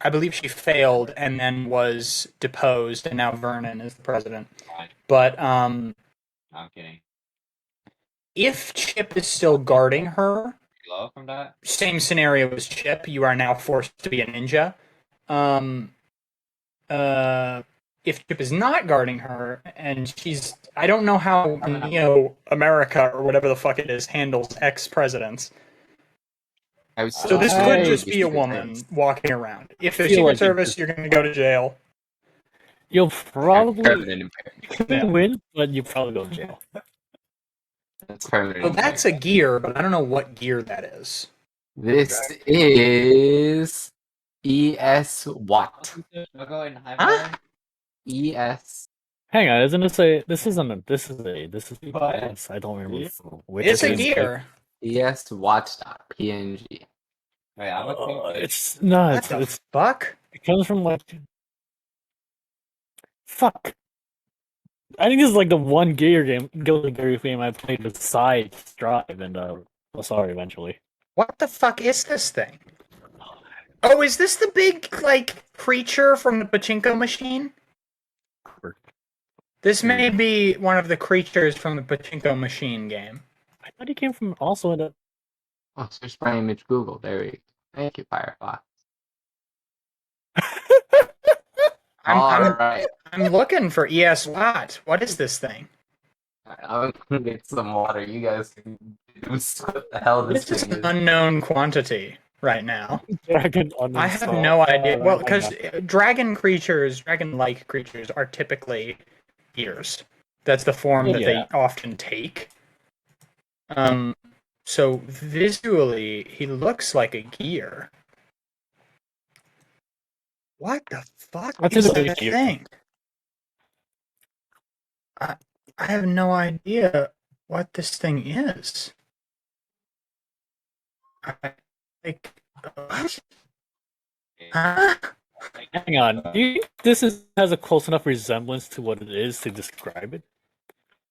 I believe she failed and then was deposed, and now Vernon is the president. But I'm kidding. if Chip is still guarding her, Love from that. same scenario as Chip, you are now forced to be a ninja. If Chip is not guarding her, and I don't know how America or whatever the fuck it is handles ex-presidents. So this could just be a woman walking around. If there's Secret Service, you're going to go to jail. You'll probably Permanent impairment. win, but you probably go to jail. That's permanent. Well, that's a gear, but I don't know what gear that is. This is ES Watt. I'll go in high Huh? ES. Hang on, isn't this a? This is ES. I don't remember which. It's a is. gear. ES Watch.png. Wait, I'm looking. It's no, What the it's fuck? it comes from like fuck. I think this is like the one Guilty Gear game I played besides Strive and sorry eventually. What the fuck is this thing? Oh, is this the big, creature from the pachinko machine? This may be one of the creatures from the pachinko machine game. I thought he came from also in a. Oh, search by image Google. There we go. Thank you, Firefox. Alright. I'm looking for ES Watt. What is this thing? I'm gonna get some water. You guys can deduce what the hell this This is thing an is. unknown quantity right now. Dragon I have no idea. Well, because dragon-like creatures are typically gears. That's the form that they often take. So visually, he looks like a gear. What the fuck That's is a big that gear. thing? I have no idea what this thing is. What? Huh? Hang on, do you think this has a close enough resemblance to what it is to describe it?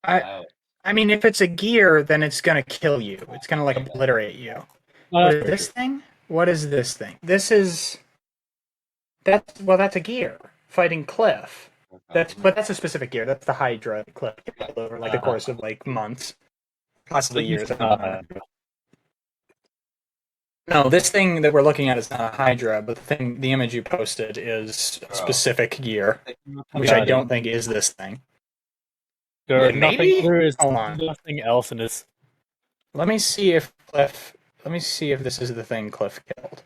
I mean, if it's a gear, then it's gonna kill you. It's gonna obliterate you. What is this thing? What is this thing? That's a gear fighting Cliff. That's a specific gear. That's the Hydra Cliff killed over the course of months, possibly years. No, this thing that we're looking at is not a Hydra, but the image you posted is a specific gear, which I don't think is this thing. Maybe there is Hold on. nothing else in this. Let me see if this is the thing Cliff killed.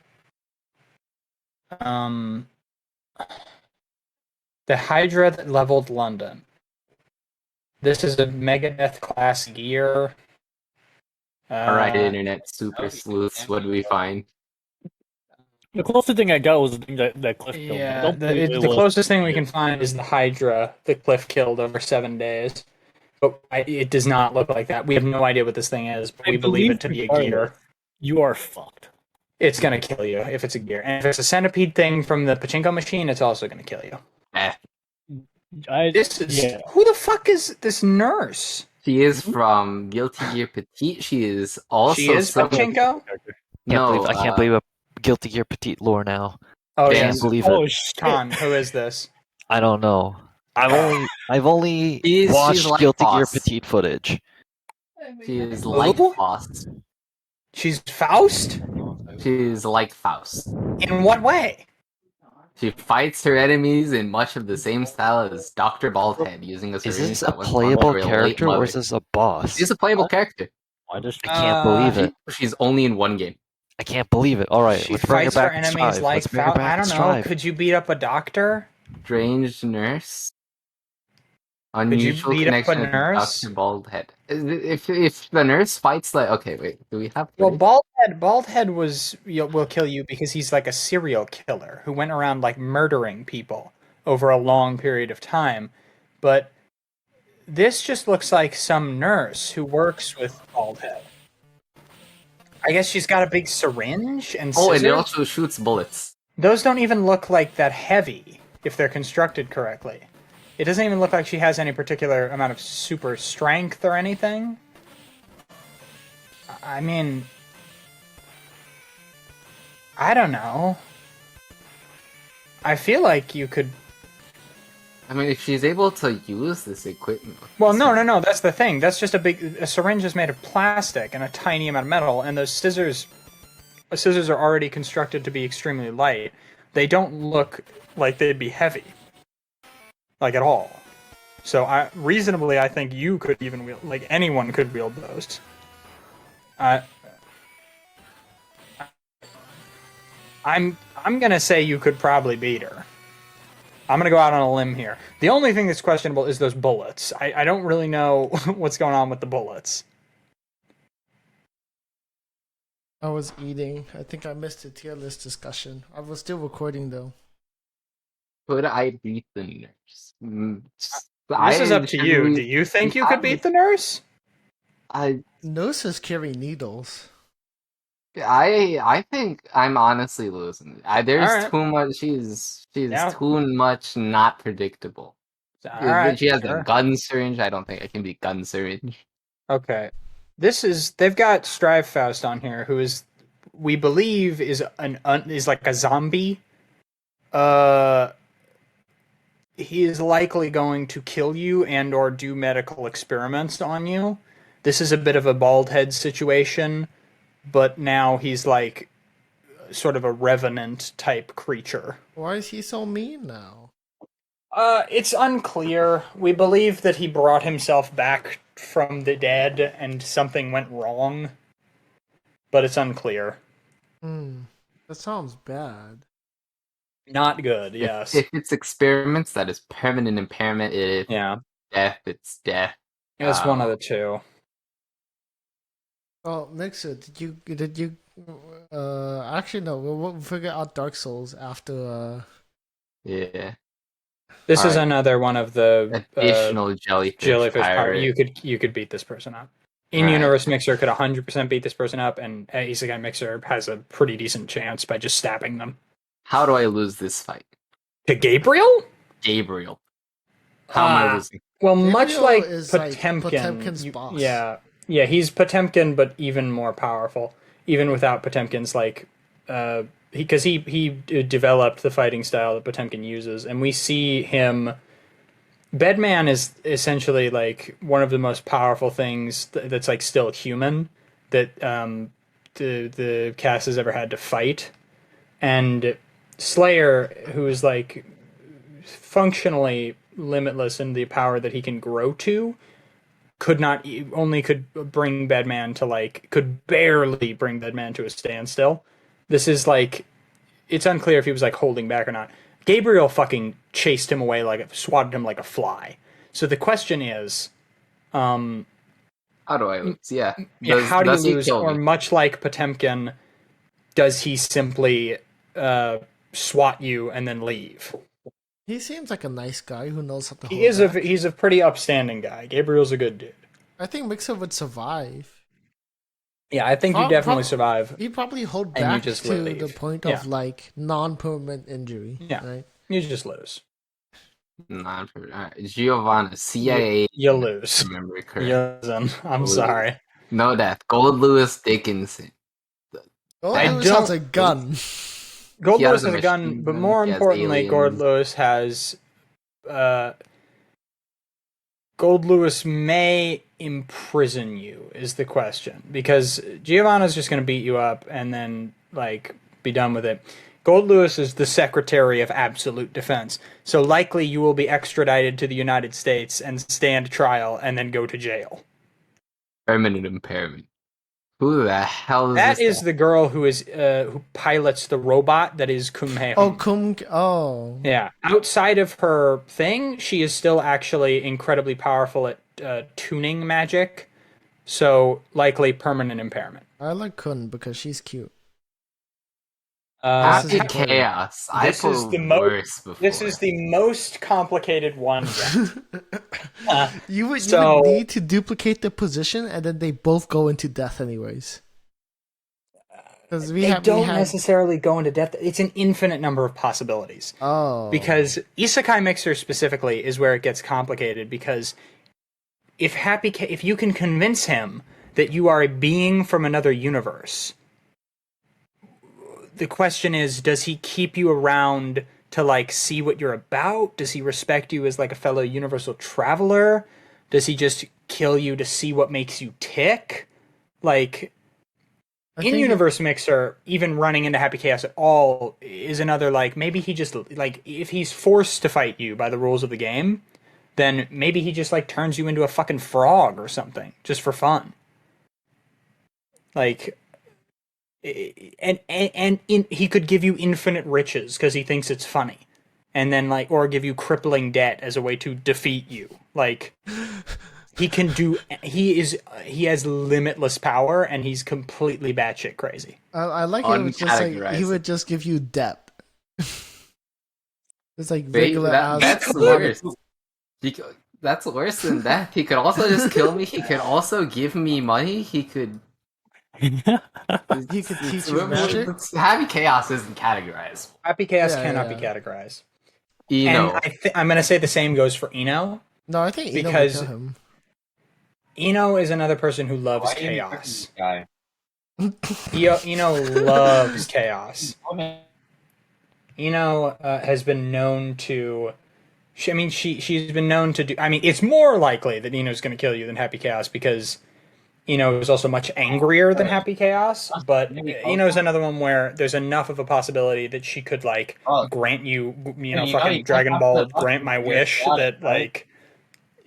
The Hydra that leveled London. This is a Megadeth class gear. Alright, internet super sleuths, what do we find? The closest thing I got was the thing that Cliff killed. Yeah, the closest thing we can find is the Hydra that Cliff killed over 7 days. But it does not look like that. We have no idea what this thing is, but we believe it to be a gear. You are fucked. It's going to kill you if it's a gear. And if it's a centipede thing from the pachinko machine, it's also going to kill you. Eh. Who the fuck is this nurse? She is from Guilty Gear Petite. She is also She is similar- Pachinko? I can't believe a Guilty Gear Petite lore now. Oh, Can't yes. believe Oh it. shit! Con, who is this? I don't know. I've only She's watched like Guilty Gear Foss. Petite footage. She is like Who? Faust. She's Faust? She's like Faust. In what way? She fights her enemies in much of the same style as Dr. Baldhead, using a Is syringe this a that was playable her late character or mother. is this a boss? She's a playable character. Why does I can't believe it. She's only in one game. I can't believe it. All right, She let's bring her fights her back and enemies strive. like Let's bring her Faust. back I and don't know. strive. Could you beat up a doctor? Strange nurse. you Unusual beat up a connection with nurse? Dr. Baldhead. If the nurse fights like okay, wait, do we have Well, three? Baldhead will kill you because he's like a serial killer who went around like murdering people over a long period of time. But this just looks like some nurse who works with Baldhead. I guess she's got a big syringe and Oh, scissors. and it also shoots bullets. Those don't even look like that heavy if they're constructed correctly. It doesn't even look like she has any particular amount of super strength or anything. I mean, I don't know. I feel like you could. I mean, if she's able to use this equipment. Well, no. That's the thing. That's just a syringe is made of plastic and a tiny amount of metal, and those scissors are already constructed to be extremely light. They don't look like they'd be heavy, like at all. So I think you could even wield, like anyone could wield those. I'm gonna say you could probably beat her. I'm gonna go out on a limb here. The only thing that's questionable is those bullets. I don't really know what's going on with the bullets. I was eating. I think I missed the tier list discussion. I was still recording though. Could I beat the nurse? This is up to you. Do you think you could beat the nurse? Nurses carry needles. I think I'm honestly losing. There's Alright. too much. She's Yeah. too much not predictable. Alright, She has sure. a gun syringe. I don't think I can beat gun syringe. Okay. They've got Strive Faust on here, who is, we believe, is like a zombie. He is likely going to kill you and or do medical experiments on you. This is a bit of a bald head situation, but now he's like sort of a revenant type creature. Why is he so mean now? It's unclear. We believe that he brought himself back from the dead and something went wrong, but it's unclear. That sounds bad. Not good, yes. If it's experiments, that is permanent impairment. If Yeah. death, it's death. It's one of the two. Oh, Mixer, did you actually no, we'll figure out Dark Souls after Yeah. This is Alright. another one of the Additional jellyfish pirate. pirate. You could beat this person up. In-universe Mixer could 100% beat this person up, and Isekai Mixer has a pretty decent chance by just stabbing them. How do I lose this fight? To Gabriel? Gabriel. How am I losing? Well, much Gabriel like is like Potemkin, Potemkin's boss. Yeah, he's Potemkin, but even more powerful. Even without Potemkin's because he developed the fighting style that Potemkin uses, and we see him. Bedman is essentially like one of the most powerful things that's like still human that the cast has ever had to fight, and Slayer, who is like functionally limitless in the power that he can grow to, could bring Bedman to could barely bring Bedman to a standstill. This is like, it's unclear if he was like holding back or not. Gabriel fucking chased him away, swatted him like a fly. So the question is, how do I lose? Yeah. How do you does he lose? kill Or me? much like Potemkin, does he simply swat you and then leave? he seems like a nice guy who knows how to hold He's back. a pretty upstanding guy. Gabriel's a good dude. I think Mixer would survive. Yeah, I think you definitely survive. He probably hold And you back just to leave. the point Yeah. of non-permanent injury. Yeah. Right? You just lose. Not for Giovanna, CIA. You lose. Remember correct. You're losing. I'm Lose. sorry. No death. Gold Lewis Dickinson. Gold I Lewis has don't- a gun. Gold He has Lewis a has a gun, machine but gun, more he has importantly, Gold aliens. Lewis has. Gold Lewis may imprison you, is the question. Because Giovanna's just going to beat you up and then, like, be done with it. Gold Lewis is the Secretary of Absolute Defense. So likely you will be extradited to the United States and stand trial and then go to jail. Permanent impairment. Who the hell is That this? is the girl who pilots the robot that is Kumhe. Oh. Yeah. Outside of her thing, she is still actually incredibly powerful at tuning magic. So likely permanent impairment. I like Kun because she's cute. Happy This is important. Chaos. I This is put the mo- worse before. This is the most complicated one yet. You would So- need to duplicate the position, and then they both go into death anyways. Because They don't necessarily go into death. It's an infinite number of possibilities. Oh. Because Isekai Mixer specifically is where it gets complicated, because if you can convince him that you are a being from another universe, the question is, does he keep you around to like see what you're about? Does he respect you as like a fellow universal traveler? Does he just kill you to see what makes you tick? Like, in-universe Mixer, even running into Happy Chaos at all is another, like, maybe he just, like, if he's forced to fight you by the rules of the game, then maybe he just, like, turns you into a fucking frog or something, just for fun. Like, he could give you infinite riches because he thinks it's funny. And then, like, or give you crippling debt as a way to defeat you. Like, he has limitless power, and he's completely batshit crazy. I like it. It's just like he would just give you depth. It's like regular that's worse. That's worse than that. He could also just kill me. He could also give me money. He could. He could teach you magic. Happy Chaos isn't categorized. Happy Chaos cannot be categorized. Eno. And I'm going to say the same goes for Eno. No, I think Eno would because kill him. Eno is another person who loves chaos. Eno loves chaos. Eno has been known to. She's been known to do. I mean, it's more likely that Eno's going to kill you than Happy Chaos because Eno is also much angrier than Happy Chaos. But Eno's another one where there's enough of a possibility that she could like grant you, fucking Dragon Ball grant my wish that like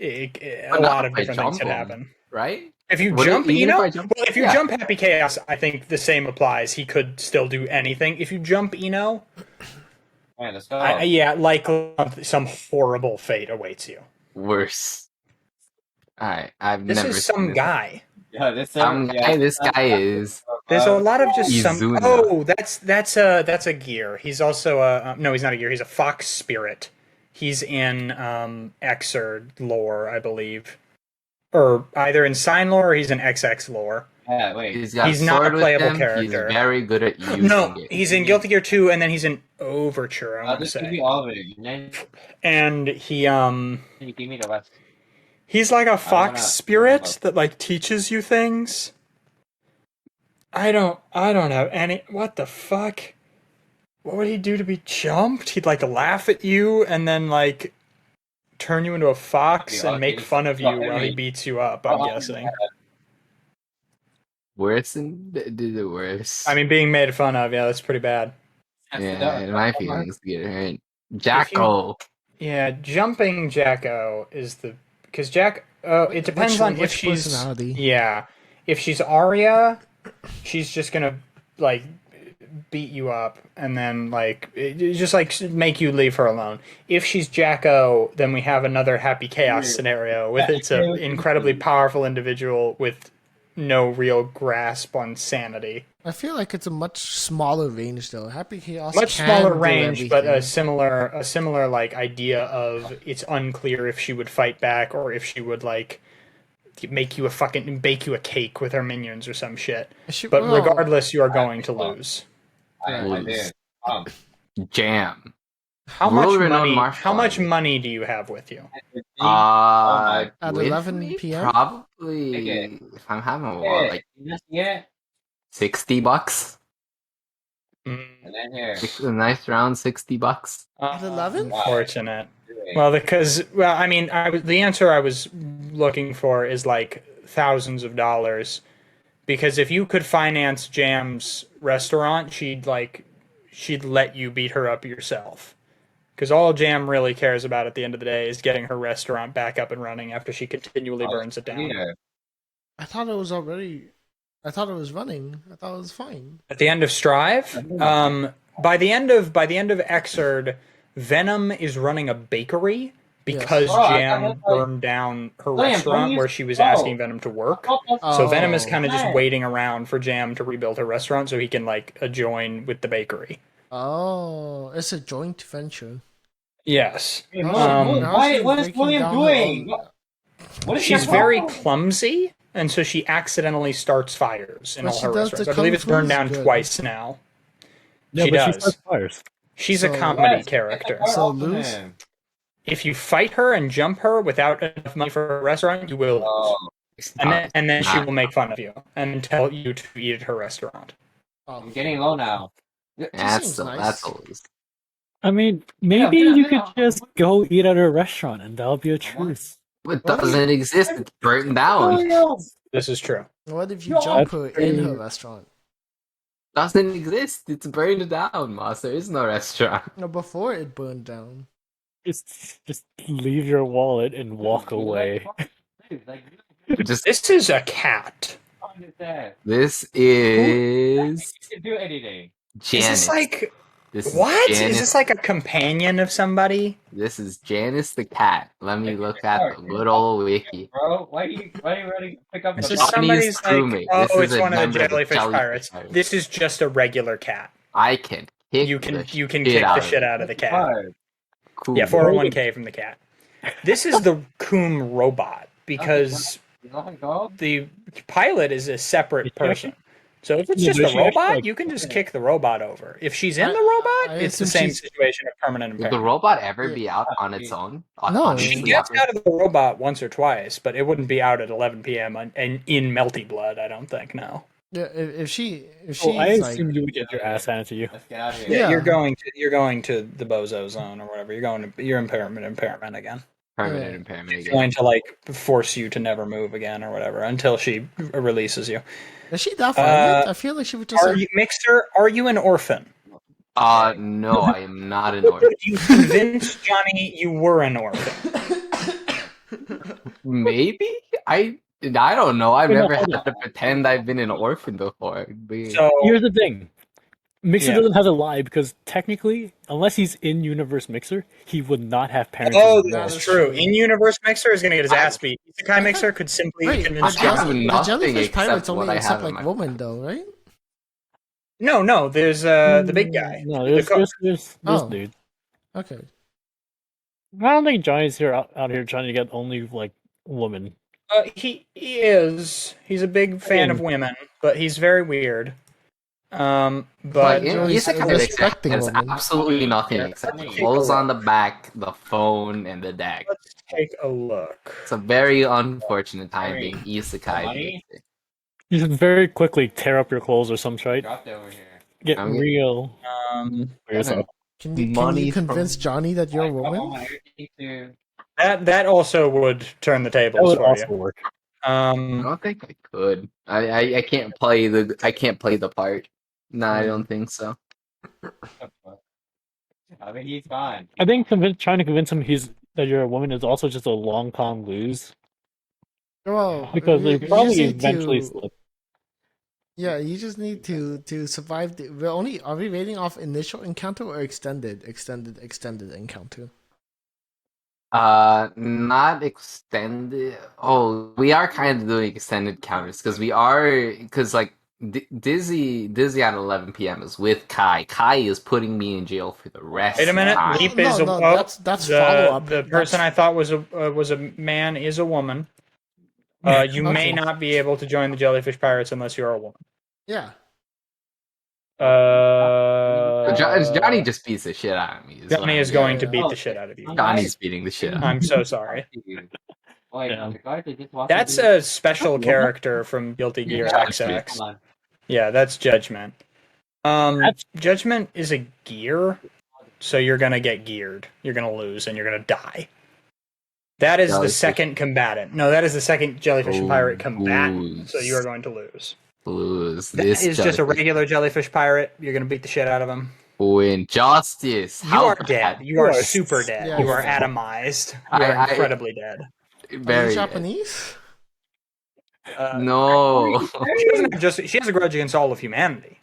a lot of different things could happen. Right? If you jump Eno, if you jump Happy Chaos, I think the same applies. He could still do anything. If you jump Eno, let's go. likely some horrible fate awaits you. Worse. Alright, I've this never. This is some guy. Yeah, this guy is. There's a lot of just Izuna. Oh, that's a gear. He's also a no. He's not a gear. He's a fox spirit. He's in Xrd lore, I believe, or either in Sign lore or he's in XX lore. Yeah, wait. He's not a playable character. He's very good at using it. He's in Guilty Gear 2, and then he's in Overture. I want to This say. could be all of it. And he Can you give me the left? He's like a fox spirit that like teaches you things. I don't have any. What the fuck? What would he do to be jumped? He'd like laugh at you and then like turn you into a fox and make fun of you while he beats you up. I'm guessing. Worse than did it worse. I mean, being made fun of, yeah, that's pretty bad. Yeah, in my feelings get hurt. Jackal. Jumping Jacko is because it depends on if she's personality. Yeah, if she's Arya, she's just gonna like beat you up and then like just like make you leave her alone. If she's Jacko, then we have another Happy Chaos scenario with it's an incredibly powerful individual with no real grasp on sanity. I feel like it's a much smaller range though. Happy Chaos Much can smaller do range, but a everything. similar like idea of it's unclear if she would fight back or if she would like bake you a cake with her minions or some shit. But regardless, you are going to lose. Jam. How much World-renowned money? martial How much artist. money do you have with you? At At with 11 me, p.m.? probably if I'm having a lot, like $60. Mm, And then here. A nice round $60. At 11? Unfortunate. Well, I mean, the answer I was looking for is like thousands of dollars, because if you could finance Jam's restaurant, she'd let you beat her up yourself. Because all Jam really cares about at the end of the day is getting her restaurant back up and running after she continually burns it down. I thought it was already. I thought it was running. I thought it was fine. At the end of Strive, by the end of Xrd, Venom is running a bakery because Yes. Jam burned down her restaurant where she was asking Venom to work. So Venom is kind of just waiting around for Jam to rebuild her restaurant so he can join with the bakery. Oh, it's a joint venture. Yes. What is William doing? She's very clumsy, and so she accidentally starts fires in But all she her does the restaurants. I kung believe it's burned fu's down good. twice now. Yeah, She but she does. starts fires. She's a So- comedy character. So lose. If you fight her and jump her without enough money for a restaurant, you will lose. And then she will make fun of you and tell you to eat at her restaurant. I'm getting low now. Seems nice. That's always. I mean, maybe you could just go eat at a restaurant, and that'll be a truce. It doesn't exist. It's burnt down. This is true. What if you jump her in her restaurant? Doesn't exist. It's burned down, Moss. There is no restaurant. No, before it burned down. Just leave your wallet and walk away. Just This is a cat. this is You can do anything. Janice. This is what? Janice. Is this like a companion of somebody? This is Janice the cat. Let me look at the good old wiki. Bro, why are you ready to pick up This the is Johnny's somebody's crewmate. oh, This is it's a one of the member of the jellyfish jellyfish pirates. pirates. This is just a regular cat. I can kick You can the kick shit the out of shit it. out of the cat. Cool. Yeah, 401k from the cat. This is the Coom robot because the pilot is a separate person. So if it's Yeah, just but a she actually, robot, like- you can just kick the robot over. If she's in the I robot, it's the assume same she's- situation of permanent Will the impairment. robot ever be out on its own? She Autonomously gets ever? out of the robot once or twice, but it wouldn't be out at 11 p.m. And in Melty Blood, I don't think. No. Yeah, if she's I like, assume you would get your ass handed to you. Let's get out of here. Yeah, Yeah. you're going to the bozo zone or whatever. You're impairment again. Permanent Yeah. impairment She's again. going to force you to never move again or whatever until she releases you. is she that violent? I feel like she would just. Are you Mixer? Are you an orphan? No, I am not an orphan. You convinced Johnny you were an orphan. Maybe? I don't know. I've Wait, no, never hold had on. to pretend I've been an orphan before. So Here's the thing. Mixer Yeah. doesn't have to lie because technically, unless he's in Universe Mixer, he would not have parents. oh, involved. that's true. In-universe Mixer is going to get his ass beat. Isekai Mixer could simply Wait, convince I have Johnny. the nothing jellyfish except pirates what only I accept have in like my- women, though, right? No, there's the big guy. No, the there's cook. this Oh. dude. Okay. I don't think Johnny's out here trying to get only like women. He is. He's a big fan of women, but he's very weird. But Like, Joey's Isekai respecting has women. absolutely nothing Yeah, except the let's take a clothes on the look. back, the phone, and the deck. let's take a look. It's a very unfortunate time being Money? Isekai. You should very quickly tear up your clothes or some shit. Dropped it over here. Get I'm real Um, for yourself. Can you Money convince from- Johnny that you're a I want woman? everything to. that also would turn the That tables would for also you. work. I don't think I could. I can't play the part. No, I don't think so. I mean, he's fine. I think trying to convince him that you're a woman is also just a long con lose Well, because you they probably just need eventually to- slip. Yeah, you just need to survive. Are we rating off initial encounter or extended encounter? Not extended. Oh, we are kind of doing extended counters because like Dizzy at 11 p.m. is with Kai. Kai is putting me in jail for the rest. Wait a minute. Of the time. Leap No, is no, that's the, follow-up. The person I thought was a man is a woman. You may Okay. not be able to join the Jellyfish Pirates unless you're a woman. Yeah. Johnny just beats the shit out of me. Johnny is going to Yeah. beat the shit out of you. Johnny's beating the shit out of me. I'm so sorry. Yeah. That's a special character from Guilty Gear Judgment. XX. Yeah, that's Judgment. Judgment is a gear, so you're gonna get geared. You're gonna lose, and you're gonna die. That is the second combatant. No, that is the second jellyfish and pirate combatant. So you are going to lose. That is just a regular jellyfish pirate. You're going to beat the shit out of him. Injustice. You are dead. You are super dead. Yeah, you are yeah. atomized. You are incredibly dead. Are you Very Japanese? no. She has a grudge against all of humanity.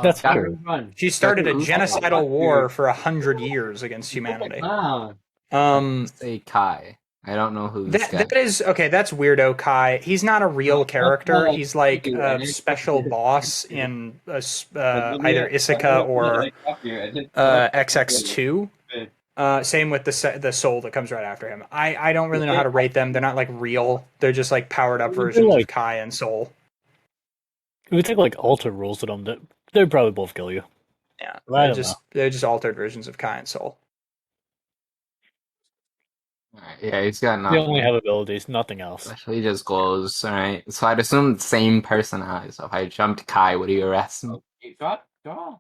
That's That- true. She started a genocidal war for 100 years against humanity. Say Kai. I don't know who this guy. That is okay. That's weirdo Kai. He's not a real character. He's like a special boss in either Issaka or XX2. Same with the soul that comes right after him. I don't really know how to rate them. They're not like real. They're just like powered up versions of Kai and Soul. If we take like alter rules to them, they'd probably both kill you. Yeah, I they're just altered versions of Kai and Soul. Yeah, he's got They nothing. only have abilities, nothing else. He just glows. All right. So I'd assume the same personality. So if I jumped Kai, would he arrest me?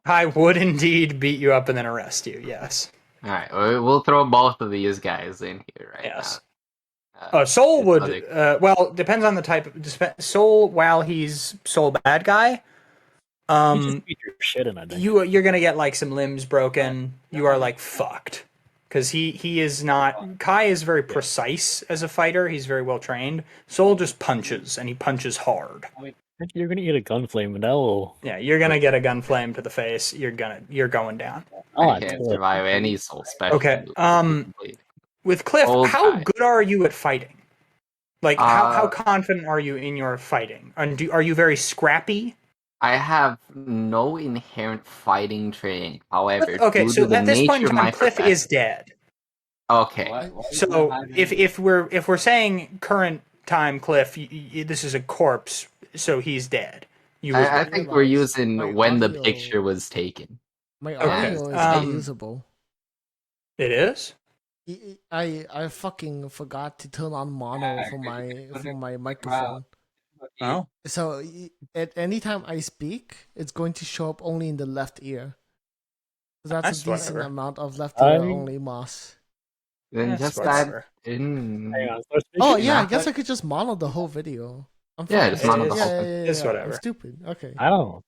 Kai would indeed beat you up and then arrest you. Yes. All right. We'll throw both of these guys in here right Yes. now. Soul would. Well, depends on the type. Soul, while he's Soul bad guy, You just beat your shit in, I think. you're gonna get like some limbs broken. You are like fucked because he is not. Kai is very precise as a fighter. He's very well trained. Soul just punches and he punches hard. You're gonna get a gun flame, and that will. Yeah, you're gonna get a gun flame to the face. You're going down. I can't survive any soul special. Okay. With Cliff, Old how guy. good are you at fighting? Like, how confident are you in your fighting? And are you very scrappy? I have no inherent fighting training. However, Okay, due so to the at this point nature in of my time, Cliff profession- is dead. Okay. So if we're saying current time, Cliff, this is a corpse, so he's dead. I think we're using when the picture was taken. My Okay, audio is unusable. It is. I fucking forgot to turn on mono for my microphone. Oh. So at any time I speak, it's going to show up only in the left ear. That's a decent amount of left ear only moss. Then just that in. Oh yeah, I guess I could just mono the whole video. I'm fine. Yeah, just mono the whole thing. It's whatever. I'm stupid. Okay. I don't know.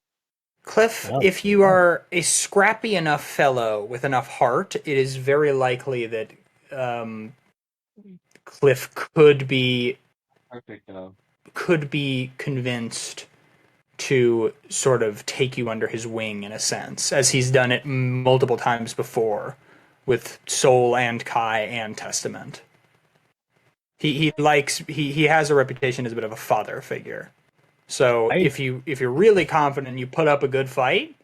Cliff, if you are a scrappy enough fellow with enough heart, it is very likely that Cliff could be convinced to sort of take you under his wing in a sense, as he's done it multiple times before with Soul and Kai and Testament. He has a reputation as a bit of a father figure. So if you're really confident and you put up a good fight,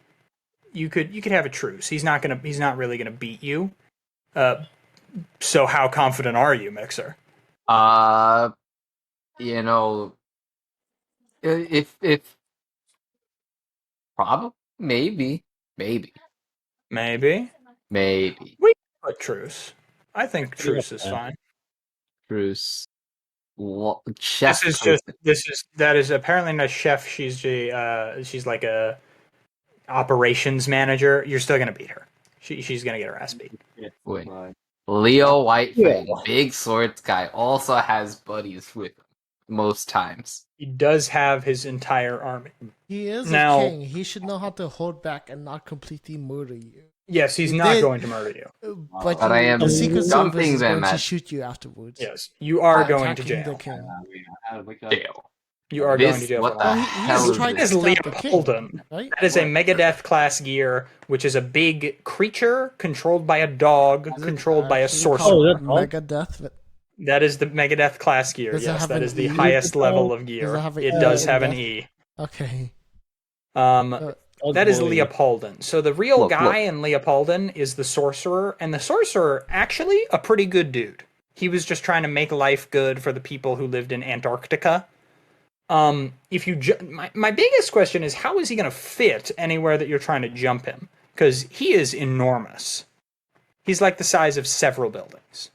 you could have a truce. He's not really gonna beat you. So how confident are you, Mixer? You know, if probably maybe. We put truce. I think truce is fine. Truce. Chef. That is apparently not chef. She's like a operations manager. You're still gonna beat her. She's gonna get her ass beat. Wait. Leo Whitefang, big swords guy, also has buddies with him most times. He does have his entire army. He is Now- a king. He should know how to hold back and not completely murder you. Yes, he's He not did- going to murder you. But I am the Secret Service dumping is them going to at- shoot you afterwards. Yes, you are going to Attacking jail. the king. Jail. You are going to jail. What for the life. hell he's is trying That this? is to stop the king, Leopoldin. right? That is a Megadeth class gear, which is a big creature controlled by a dog, Is it controlled by a actually sorcerer. called that's all? Megadeth. That is the Megadeth class gear. Does it Yes, have that an is the E? highest level of Does gear. it have an It E does in have an death? E. Okay. That is Leopoldin. So the real Look, guy in Leopoldin is the Sorcerer, and the Sorcerer actually a pretty good dude. He was just trying to make life good for the people who lived in Antarctica. If you my biggest question is, how is he going to fit anywhere that you're trying to jump him? because he is enormous. He's like the size of several buildings.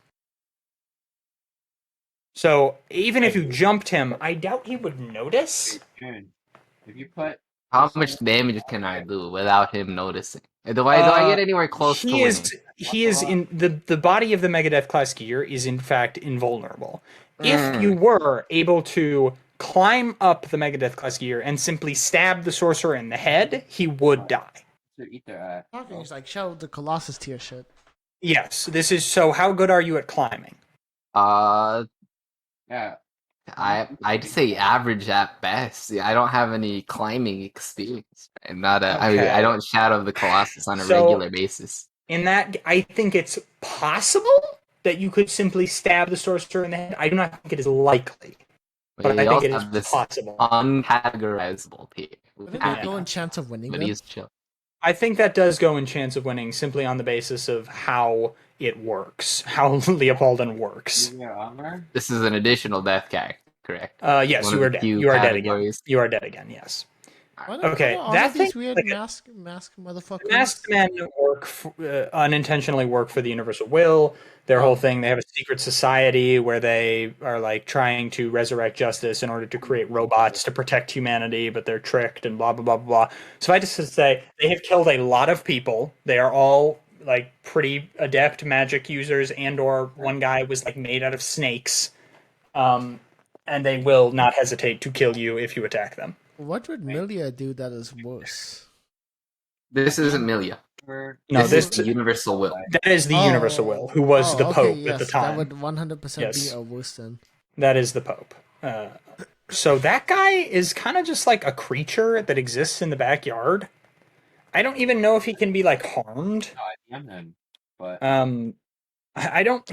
So even if you jumped him, I doubt he would notice. If you put How much damage can I do without him noticing? Do I get anywhere close to winning? He is in the body of the Megadeth class gear is in fact invulnerable. If you were able to climb up the Megadeth class gear and simply stab the sorcerer in the head, he would die. Okay, it's like Shadow of the Colossus tier shit. Yes, this is so. How good are you at climbing? Yeah. I'd say average at best. I don't have any climbing experience, and not I don't Shadow of the Colossus on a regular basis. In that, I think it's possible that you could simply stab the sorcerer in the head. I do not think it is likely, but I think it is possible. Uncategorizable tier. Wouldn't that go in chance of winning? But he's chill. I think that does go in chance of winning simply on the basis of how it works, how Leopoldin works. This is an additional death character, correct? Yes, you are dead. You are dead again. You are dead again. Yes. Okay, that these weird mask motherfuckers. Masked men work unintentionally work for the Universal Will. Their whole thing, they have a secret society where they are like trying to resurrect justice in order to create robots to protect humanity, but they're tricked and blah blah blah blah. So I just say they have killed a lot of people. They are all like pretty adept magic users, and/or one guy was like made out of snakes. And they will not hesitate to kill you if you attack them. What would Milia do that is worse? This isn't Milia. No, this is the Universal Will. That is the Universal Will, who was the Pope at the time. That would 100% be a worse then. That is the Pope. So that guy is kind of just like a creature that exists in the backyard. I don't even know if he can be like harmed. I don't.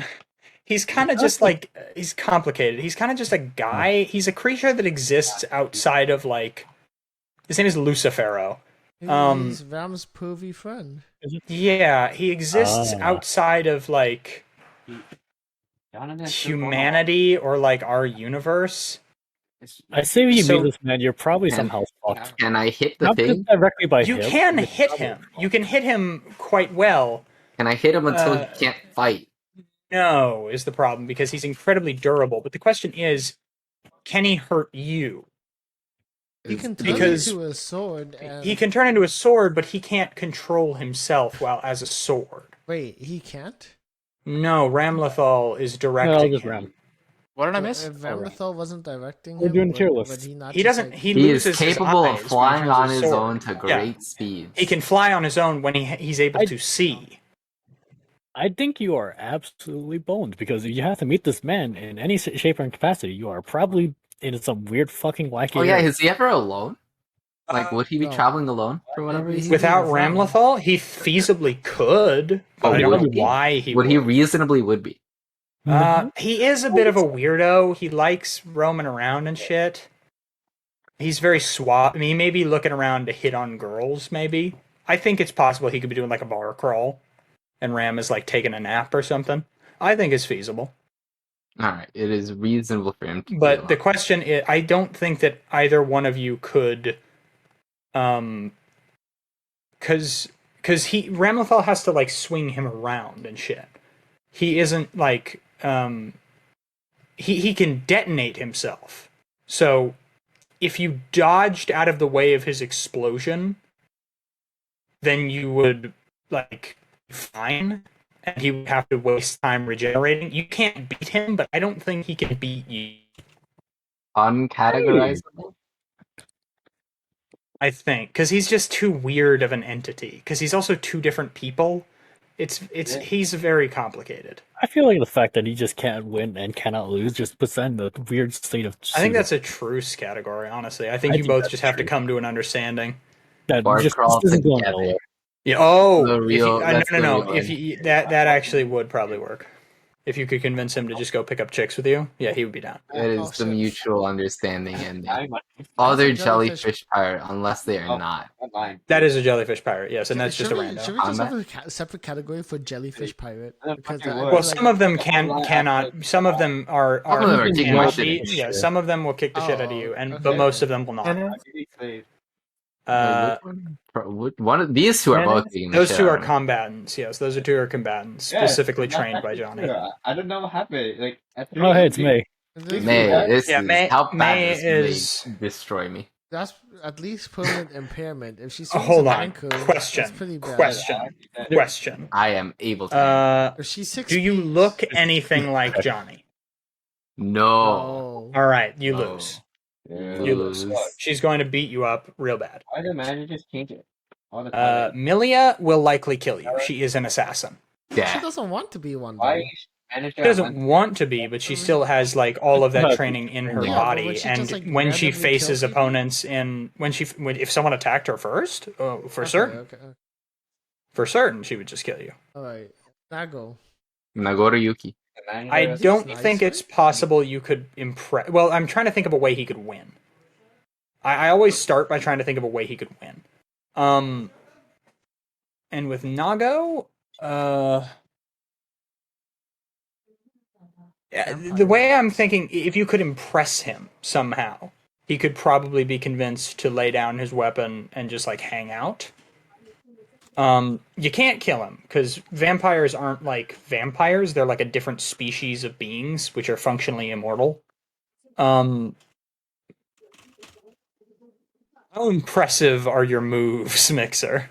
He's kind of just like, he's complicated. He's kind of just a guy. He's a creature that exists outside of like, his name is Lucifero. He's Ram's pervy friend. Yeah, he exists outside of like humanity or like our universe. I say when you meet this man, you're probably somehow fucked. Can I hit the Not thing? Directly by you him. Can hit him. You can hit him quite well. Can I hit him until he can't fight? No, is the problem, because he's incredibly durable. But the question is, can he hurt you? He can turn into a sword. He can turn into a sword, but he can't control himself while as a sword. Wait, he can't? No, Ramlethal is directing him. What did I miss? If Ramlethal wasn't directing We're him, doing tier list. would he not? He doesn't. Like... He is capable of flying on his own to great speeds. He can fly on his own when he's able to see. I think you are absolutely boned, because if you have to meet this man in any shape or capacity, you are probably in some weird fucking wacky. Oh yeah, is he ever alone? Like, would he be traveling alone for whatever reason? Without Ramlethal, he feasibly could, but I don't know why he would. He reasonably would be. He is a bit of a weirdo. He likes roaming around and shit. He's very suave. I mean, he may be looking around to hit on girls, maybe. I think it's possible he could be doing like a bar crawl, and Ram is like taking a nap or something. I think it's feasible. Alright, it is reasonable for him to But the question is, I don't think that either one of you could, because Ramlethal has to like swing him around and shit. He isn't like, he can detonate himself. So if you dodged out of the way of his explosion, then you would like fine, and he would have to waste time regenerating. You can't beat him, but I don't think he can beat you. Uncategorizable? I think, because he's just too weird of an entity. Because he's also two different people. He's very complicated. I feel like the fact that he just can't win and cannot lose just puts that in the weird state of. I think that's a truce category. Honestly, I think you both just have to come to an understanding. That just isn't going nowhere. Yeah. Oh, no. If that actually would probably work. If you could convince him to just go pick up chicks with you, yeah, he would be down. It is the mutual understanding and other jellyfish pirate, unless they are not. That is a jellyfish pirate, yes, and that's just a random. Should we just have a separate category for jellyfish pirate? Because some of them cannot. Some of them are cannot be. Yeah, some of them will kick the shit out of you, but most of them will not. One of these two are both being the Those shit two out are of me. combatants. Yes, those are two are combatants specifically trained by Johnny. I don't know what happened. Like, Oh, hey, it's May. May, this Yeah, is how bad May this is. may destroy me. That's at least permanent impairment. If she Oh, swings hold a on. Banku, that's Question. pretty bad. Question. I am able to. If she's 6 Do you feet- look anything like Johnny? No. All right, you No. lose. You lose. She's going to beat you up real bad. Why the manager just change it all the time? Milia will likely kill you. She is an assassin. She Yeah. doesn't want to be one. Why Though. She doesn't want to be, but she still has like all of that training in her Yeah, but body. when she And just, like, when she randomly faces kill people? opponents if someone attacked her first, for certain, Okay. for certain, she would just kill you. All right. Nago. Nagoro Yuki. I don't nice, think it's right? possible you could impress. Well, I'm trying to think of a way he could win. I always start by trying to think of a way he could win. And with Nago, the way I'm thinking, if you could impress him somehow, he could probably be convinced to lay down his weapon and just like hang out. You can't kill him because vampires aren't like vampires; they're like a different species of beings which are functionally immortal. How impressive are your moves, Mixer?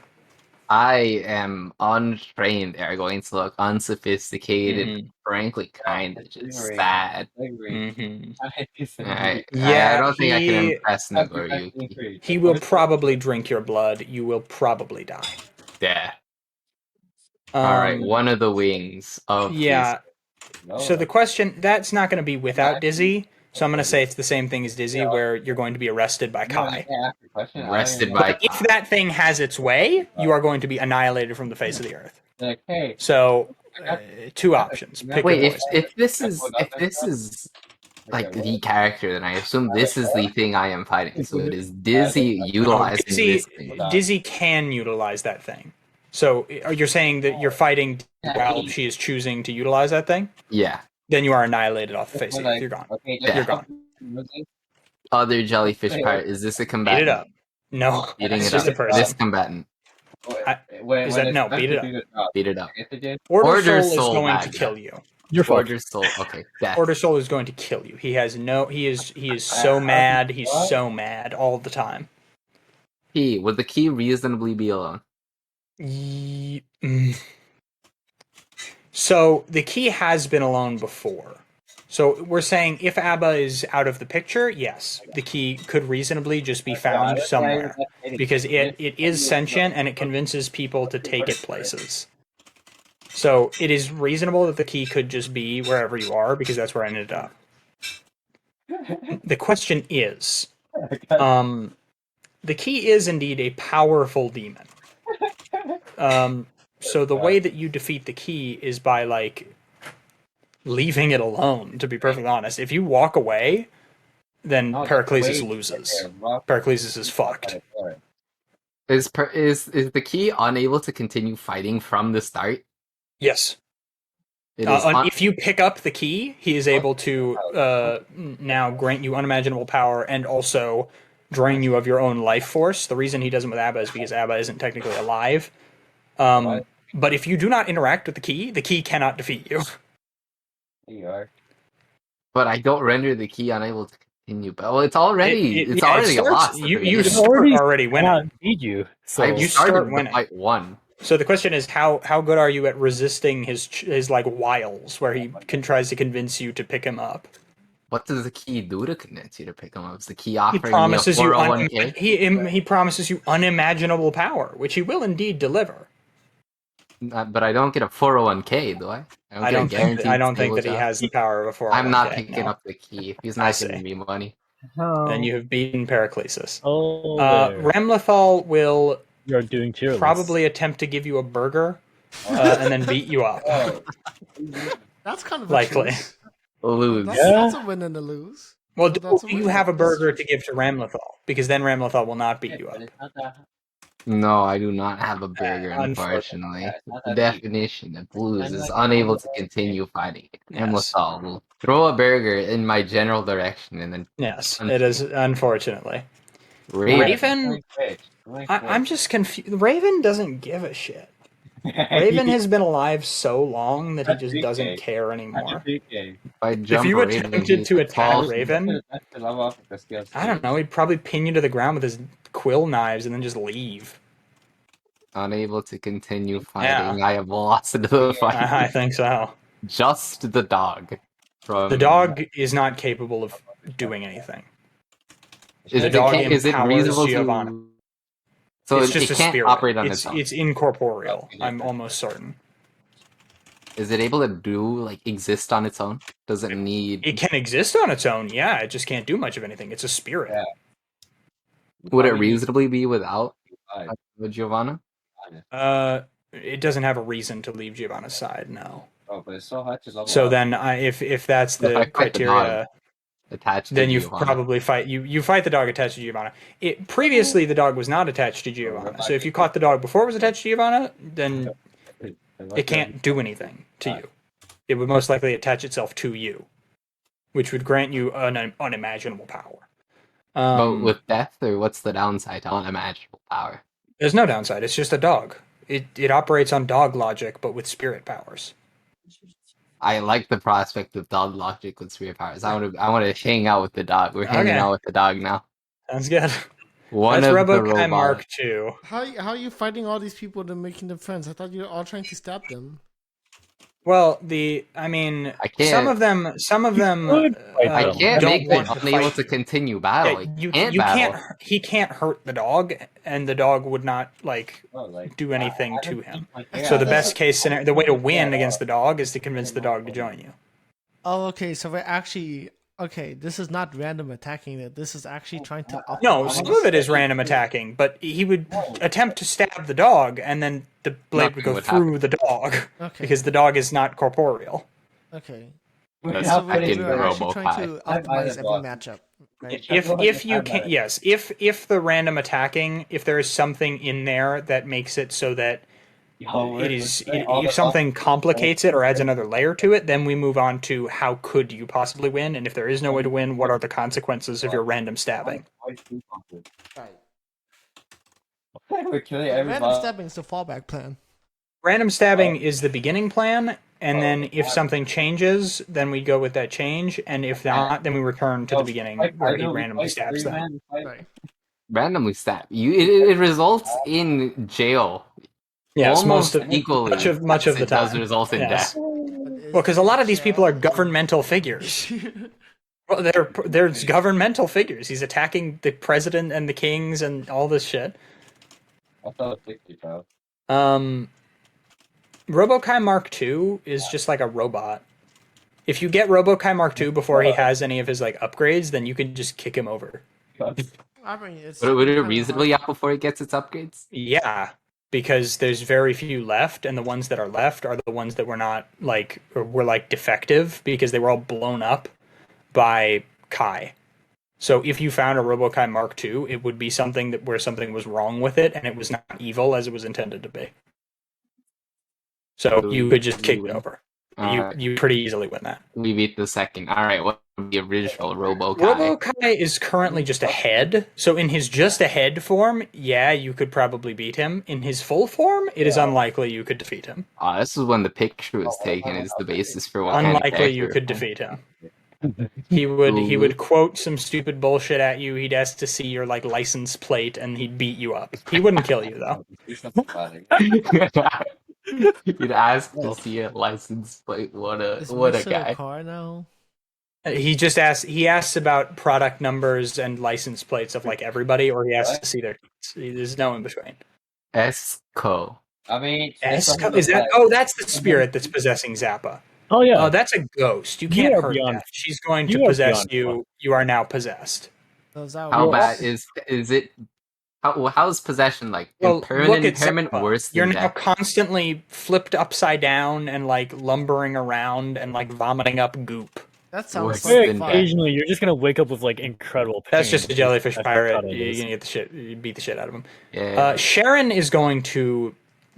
I am untrained. They're going to look unsophisticated, frankly, kind of just sad. Mm-hmm. I Yeah, don't think I can impress Nagoro Yuki. He will probably drink your blood. You will probably die. Yeah. Alright, one of the wings of Yeah. So the question, that's not going to be without Dizzy. So I'm going to say it's the same thing as Dizzy, where you're going to be arrested by Kai. Arrested by But if that thing has its way, you are going to be annihilated from the face of the earth. Okay. So, two options. Pick Wait, your poison. if this is like the character, then I assume this is the thing I am fighting. So it is Dizzy utilizing this thing. Dizzy can utilize that thing. So you're saying that you're fighting while she is choosing to utilize that thing? Yeah. Then you are annihilated off the face of the earth. You're gone. Yeah. You're gone. Other jellyfish pirate, is this a Beat combatant? it up. No, Beating it's it just up. a person. This combatant. Is that no? Beat it up. Beat it up. Order Soul is going to kill you. You're fucked. Order Soul. Okay. Death. Order Soul is going to kill you. He has no. He is so mad. He's so mad all the time. Would the key reasonably be alone? So the key has been alone before. So we're saying if Abba is out of the picture, yes, the key could reasonably just be found somewhere because it is sentient and it convinces people to take it places. So it is reasonable that the key could just be wherever you are because that's where I ended up. The question is, the key is indeed a powerful demon. So the way that you defeat the key is by like leaving it alone, to be perfectly honest. If you walk away, then Periclesis loses. Periclesis is fucked. Is the key unable to continue fighting from the start? Yes. If you pick up the key, he is able to now grant you unimaginable power and also drain you of your own life force. The reason he doesn't with Abba is because Abba isn't technically alive. But if you do not interact with the key cannot defeat you. You are. But I don't render the key unable to continue. But it's already a loss. You start already winning. Beat you. So I've you started start the winning. fight one. So the question is, how good are you at resisting his like wiles, where he tries to convince you to pick him up? What does the key do to convince you to pick him up? Is the key He offering promises me a you 401k? he promises you unimaginable power, which he will indeed deliver. But I don't get a 401k, do I? I don't think that he has the power of a 401k. I'm not picking up the key if he's not giving me money. Then you have beaten Periclesis. Oh, Ramlethal will you're doing tier probably attempt to give you a burger and then beat you up. That's kind of likely. Lose. That's a win and a lose. Well, do you have a burger to give to Ramlethal? Because then Ramlethal will not beat you up. No, I do not have a burger, unfortunately. The definition of lose is unable to continue fighting. Ramlethal will throw a burger in my general direction and then... Yes, it is, unfortunately. Raven I'm just confused. Raven doesn't give a shit. Raven has been alive so long that he just doesn't care anymore. If you attempted to attack Raven, I don't know, he'd probably pin you to the ground with his quill knives and then just leave. Unable to continue fighting. Yeah. I have lost the fight. I think so. Just the dog. The dog is not capable of doing anything. Is it reasonable Giovanna. So it's just it can't spirit. operate on its own. It's incorporeal. I'm almost certain. Is it able to exist on its own? Does it need? It can exist on its own. Yeah, it just can't do much of anything. It's a spirit. Yeah. Would it reasonably be without Giovanna? It doesn't have a reason to leave Giovanna's side. No. Oh, but it's so hard to so then, if that's the criteria. Attached then to you Giovanna. Probably fight you fight the dog attached to Giovanna. Previously the dog was not attached to Giovanna, so if you caught the dog before it was attached to Giovanna, then it can't do anything to you. It would most likely attach itself to you, which would grant you an unimaginable power. But with death, or what's the downside to unimaginable power? There's no downside. It's just a dog. It operates on dog logic, but with spirit powers. I like the prospect of dog logic with spirit powers. I want to hang out with the dog. We're hanging out with the dog now. Sounds good. That's Robokai Mark II. How are you fighting all these people and making them friends? I thought you were all trying to stab them. Well, some of them. I can't make them unable to continue battle. He can't hurt the dog, and the dog would not do anything to him. So the best case scenario, the way to win against the dog is to convince the dog to join you. Oh, okay. So we're actually this is not random attacking it. This is actually trying to. No, some of it is random attacking, but he would attempt to stab the dog, and then the blade would go through the dog because the dog is not corporeal. Okay. That's so we're actually trying to optimize every matchup. Right? If you can, yes. If the random attacking, if there is something in there that makes it so that if something complicates it or adds another layer to it, then we move on to how could you possibly win, and if there is no way to win, what are the consequences of your random stabbing? Right. Random stabbing is the fallback plan. Random stabbing is the beginning plan, and then if something changes, then we go with that change, and if not, then we return to the beginning where he randomly stabs them. Right. Randomly stab you. It results in jail. Yes, almost equally. Much of the time does result in death. Well, because a lot of these people are governmental figures. Well, they're governmental figures. He's attacking the president and the kings and all this shit. I thought it was 60, bro. Robokai Mark II is just like a robot. If you get Robokai Mark II before he has any of his upgrades, then you can just kick him over. I mean, would it reasonably out before it gets its upgrades? Yeah. Because there's very few left, and the ones that are left are the ones that were not were defective because they were all blown up by Kai. So if you found a Robokai Mark II, it would be something where something was wrong with it, and it was not evil as it was intended to be. So you could just kick it over. You pretty easily win that. We beat the second. All right, what would be the original Robokai? Robokai is currently just a head. So in his just a head form, yeah, you could probably beat him. In his full form, it is unlikely you could defeat him. This is when the picture was taken is the basis for what unlikely you could defeat him. He would quote some stupid bullshit at you. He'd ask to see your license plate, and he'd beat you up. He wouldn't kill you though. He'd ask to see a license plate. What a guy! Car now? He just asks. He asks about product numbers and license plates of everybody, or he asks to see their. There's no in between. Esco. I mean, Esco is that? Oh, that's the spirit that's possessing Zappa. Oh yeah. Oh, that's a ghost. You can't hurt that. She's going to possess you. You are now possessed. How bad is it? How's possession impairment worse than You're now death? constantly flipped upside down and lumbering around and vomiting up goop. That sounds occasionally you're just gonna wake up with incredible pain. That's just a jellyfish pirate. You're gonna get you beat the shit out of him. Yeah. Sharon is going to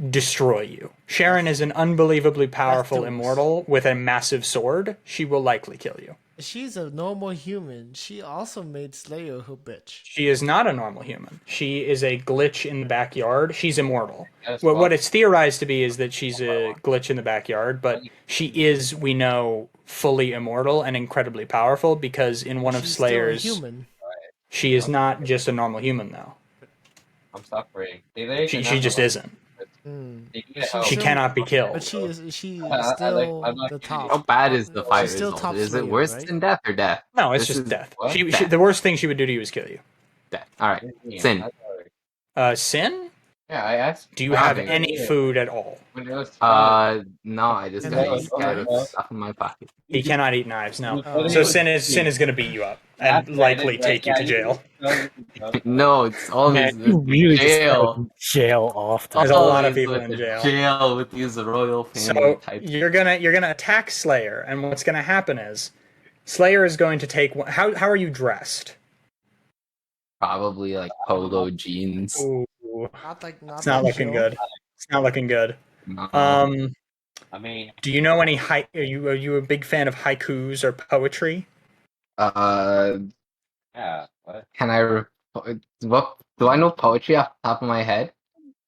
destroy you. Sharon is an unbelievably powerful immortal with a massive sword. She will likely kill you. She's a normal human. She also made Slayer her bitch. She is not a normal human. She is a glitch in the backyard. She's immortal. What it's theorized to be is that she's a glitch in the backyard, but she is, we know, fully immortal and incredibly powerful because in one of Slayer's, still a human. She is not just a normal human though. I'm suffering. She just isn't. She cannot be killed. But she is still the top. How bad is the fight She's still result? top Is it Slayer, worse right? than death or death? No, it's just death. The worst thing she would do to you is kill you. Death. All right. Sin. Sin? Yeah, I asked. Do you have any food at all? No, I just got eat out of stuff in my pocket. He cannot eat knives. No. So Sin is going to beat you up and likely take you to jail. No, it's always You really jail. Jail often. There's a lot of Always people with in the jail. Jail with these royal family So types. you're gonna attack Slayer, and what's gonna happen is Slayer is going to take. How are you dressed? Probably like polo jeans. Ooh, It's not looking good. It's not looking good. No. I mean, Do you know any Are you a big fan of haikus or poetry? Yeah. What? Can I? What do I know poetry off the top of my head?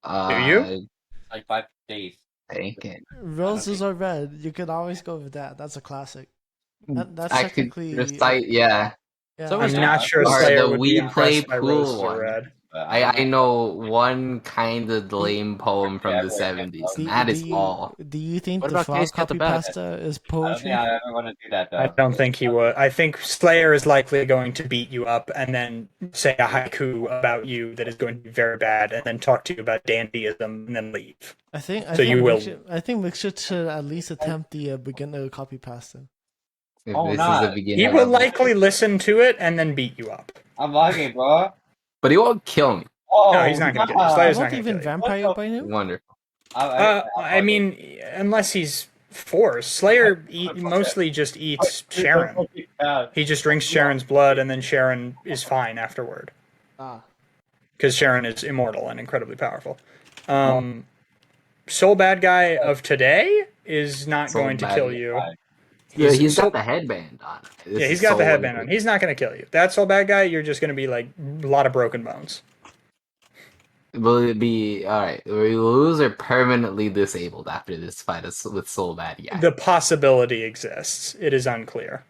Do you? Like 5 days. Thinking. Roses are red. You could always go with that. That's a classic. That's I could technically recite, yeah. Yeah. So I'm not sure Or Slayer the would be We Play impressed by Pool roses one. are red. I know one kind of lame poem from the 70s, and that is all. Do you think What the about frog Taste Got the copy Best? pasta is I don't poetry? think I ever want to do that though. I don't think he would. I think Slayer is likely going to beat you up and then say a haiku about you that is going to be very bad, and then talk to you about dandyism and then leave. I think Mixture should at least attempt the beginner copy pasta. If Oh, this nah. is a beginner He will level. likely listen to it and then beat you up. I'm lagging, bro. But he won't kill me. Oh, No, he's not going to kill you. He Slayer's not won't going to even kill you. vampire by him. Wonderful. I mean, unless he's forced. Slayer mostly just eats Sharon. He just drinks Sharon's blood, and then Sharon is fine afterward. Because Sharon is immortal and incredibly powerful. Soul Bad Guy of today is not Soul going to Bad kill Guy. you. Yeah, he's got the headband on. Yeah, he's got the headband on. He's not going to kill you. That Soul Bad Guy, you're just going to be like a lot of broken bones. Will it be alright? Will you lose or permanently disabled after this fight with Soul Bad Guy? The possibility exists. It is unclear.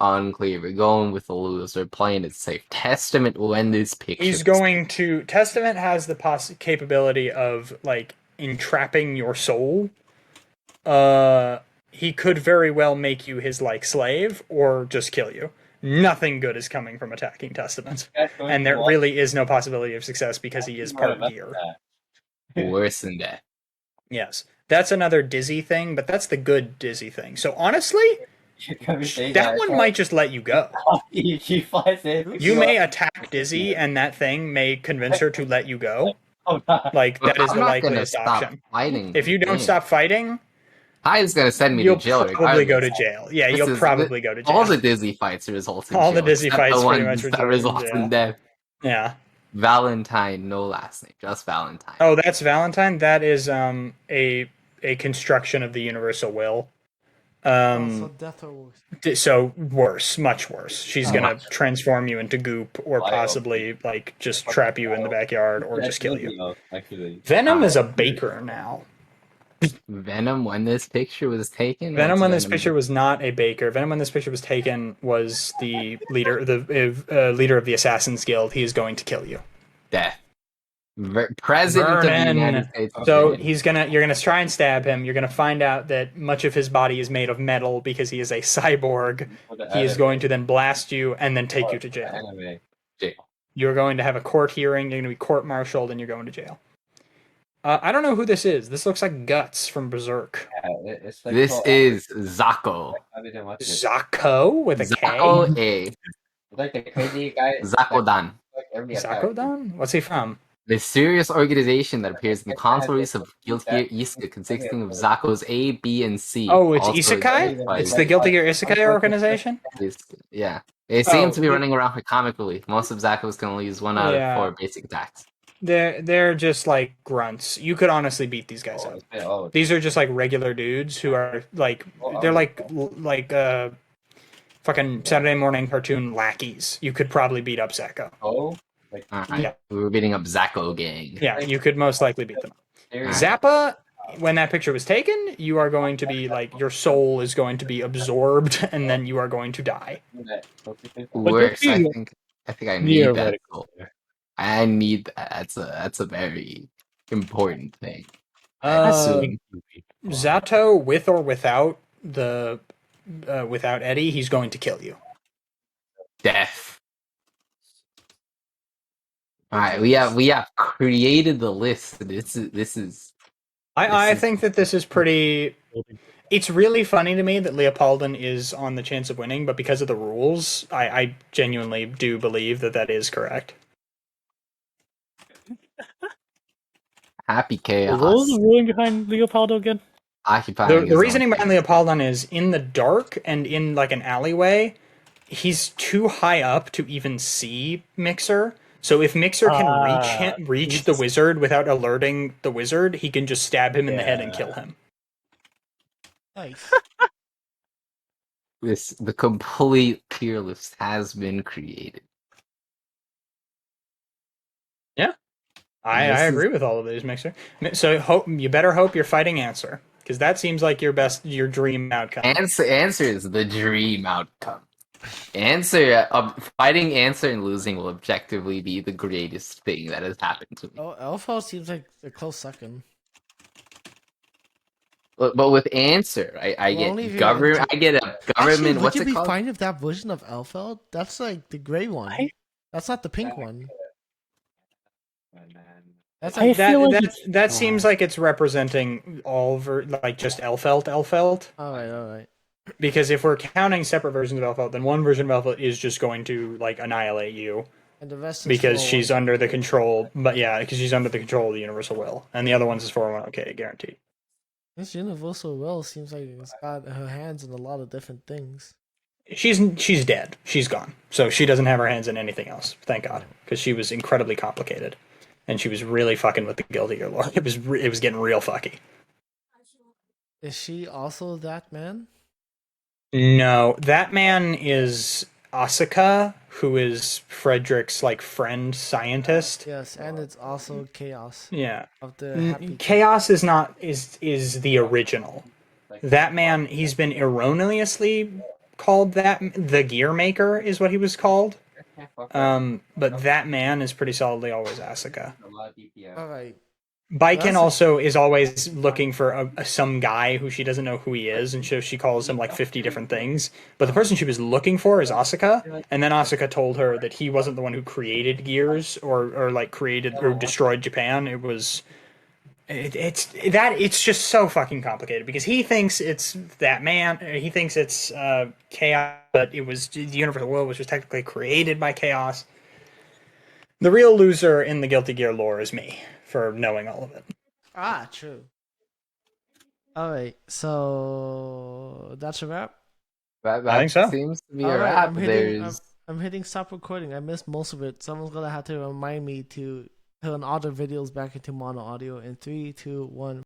Unclear. We're going with the lose. We're playing it safe. Testament will end this picture. He's going to. Testament has the capability of like entrapping your soul. He could very well make you his like slave or just kill you. Nothing good is coming from attacking Testament, and there really is no possibility of success because he is part gear. Worse than that. Yes, that's another dizzy thing, but that's the good dizzy thing. So honestly, that one might just let you go. You may attack Dizzy, and that thing may convince her to let you go. Like that is the likeliest option. If you don't stop fighting, Ty's gonna send me to jail. You'll probably go to jail. Yeah, you'll probably go to jail. All the Dizzy fights result in all jail. the Dizzy fights the pretty much result in death. Yeah. Valentine, no last name, just Valentine. Oh, that's Valentine. That is a construction of the universal will. So death or worse. So worse, much worse. She's gonna transform you into goop, or possibly like just trap you in the backyard, or just kill you. Venom is a baker now. Venom, when this picture was taken. Venom, when this picture was not a baker. Venom, when this picture was taken, was the leader, leader of the Assassin's Guild. He is going to kill you. Death. President of the United States. So you're gonna try and stab him. You're gonna find out that much of his body is made of metal because he is a cyborg. He is going to then blast you and then take you to jail. You're going to have a court hearing. You're going to be court-martialed, and you're going to jail. I don't know who this is. This looks like Guts from Berserk. This is Zako. Zako with a K? Zako A. Like the crazy guy. Zakodan. Zakodan? What's he from? The mysterious organization that appears in the console release of Guilty Gear Isekai, consisting of Zako's A, B, and C. Oh, it's Isekai? It's the Guilty Gear Isekai organization? Yeah. They seem to be running around for comic relief. Most of Zako's can only use 1 out of 4 basic attacks. They're just like grunts. You could honestly beat these guys up. These are just like regular dudes who are like they're like fucking Saturday morning cartoon lackeys, you could probably beat up Zacho. Oh, Yeah. We were beating up Zackal gang. Yeah, you could most likely beat them. Alright. Zappa, when that picture was taken, you are going to be like, your soul is going to be absorbed, and then you are going to die. Works. I think I need that. Theoretical. I need that. That's a very important thing. Uh, Zato, with or without without Eddie, he's going to kill you. Death. Alright, we have created the list. This is. I think that this is pretty. It's really funny to me that Leopoldin is on the chance of winning, but because of the rules, I genuinely do believe that is correct. Happy chaos. What was the ruling behind Leopoldo again? Occupying The reasoning behind Leopoldin is in the dark and in like an alleyway, he's too high up to even see Mixer. So if Mixer can reach the wizard without alerting the wizard, he can just stab him in the head and kill him. Nice. The complete tier list has been created. Yeah, I agree with all of these, Mixer. So you better hope you're fighting Answer, because that seems like your dream outcome. Answer is the dream outcome. Answer fighting Answer and losing will objectively be the greatest thing that has happened to me. Oh, Elfo seems like a close second. But with Answer, I get government. I get a government. Actually, what's would it you be called? fine if that version of Elfeld? That's like the gray one. That's not the pink one. That's like, that seems like it's representing all like just Elfelt. All right. Because if we're counting separate versions of Elfelt, then one version of Elfelt is just going to like annihilate you. And the rest is because she's under the control. But yeah, because she's under the control of the universal will, and the other ones is 401k guaranteed. This universal will seems like it's got her hands in a lot of different things. She's dead. She's gone. So she doesn't have her hands in anything else. Thank God, because she was incredibly complicated, and she was really fucking with the Guilty Gear lore. It was getting real fucky. Is she also that man? No, that man is Asuka, who is Frederick's like friend scientist. Yes, and it's also Chaos. Yeah. Of the Chaos is not is the original. That man, he's been erroneously called that. The Gear Maker is what he was called. But that man is pretty solidly always Asuka. All right. Viking also is always looking for some guy who she doesn't know who he is, and so she calls him like 50 different things. But the person she was looking for is Asuka, and then Asuka told her that he wasn't the one who created Gears or like created or destroyed Japan. It was it's just so fucking complicated because he thinks it's that man. He thinks it's Chaos, but it was the universal will, which was technically created by Chaos. The real loser in the Guilty Gear lore is me for knowing all of it. Ah, true. All right, so that's a wrap. I think so. Seems to be a wrap. I'm hitting stop recording. I missed most of it. Someone's gonna have to remind me to turn all the videos back into mono audio in 3, 2, 1.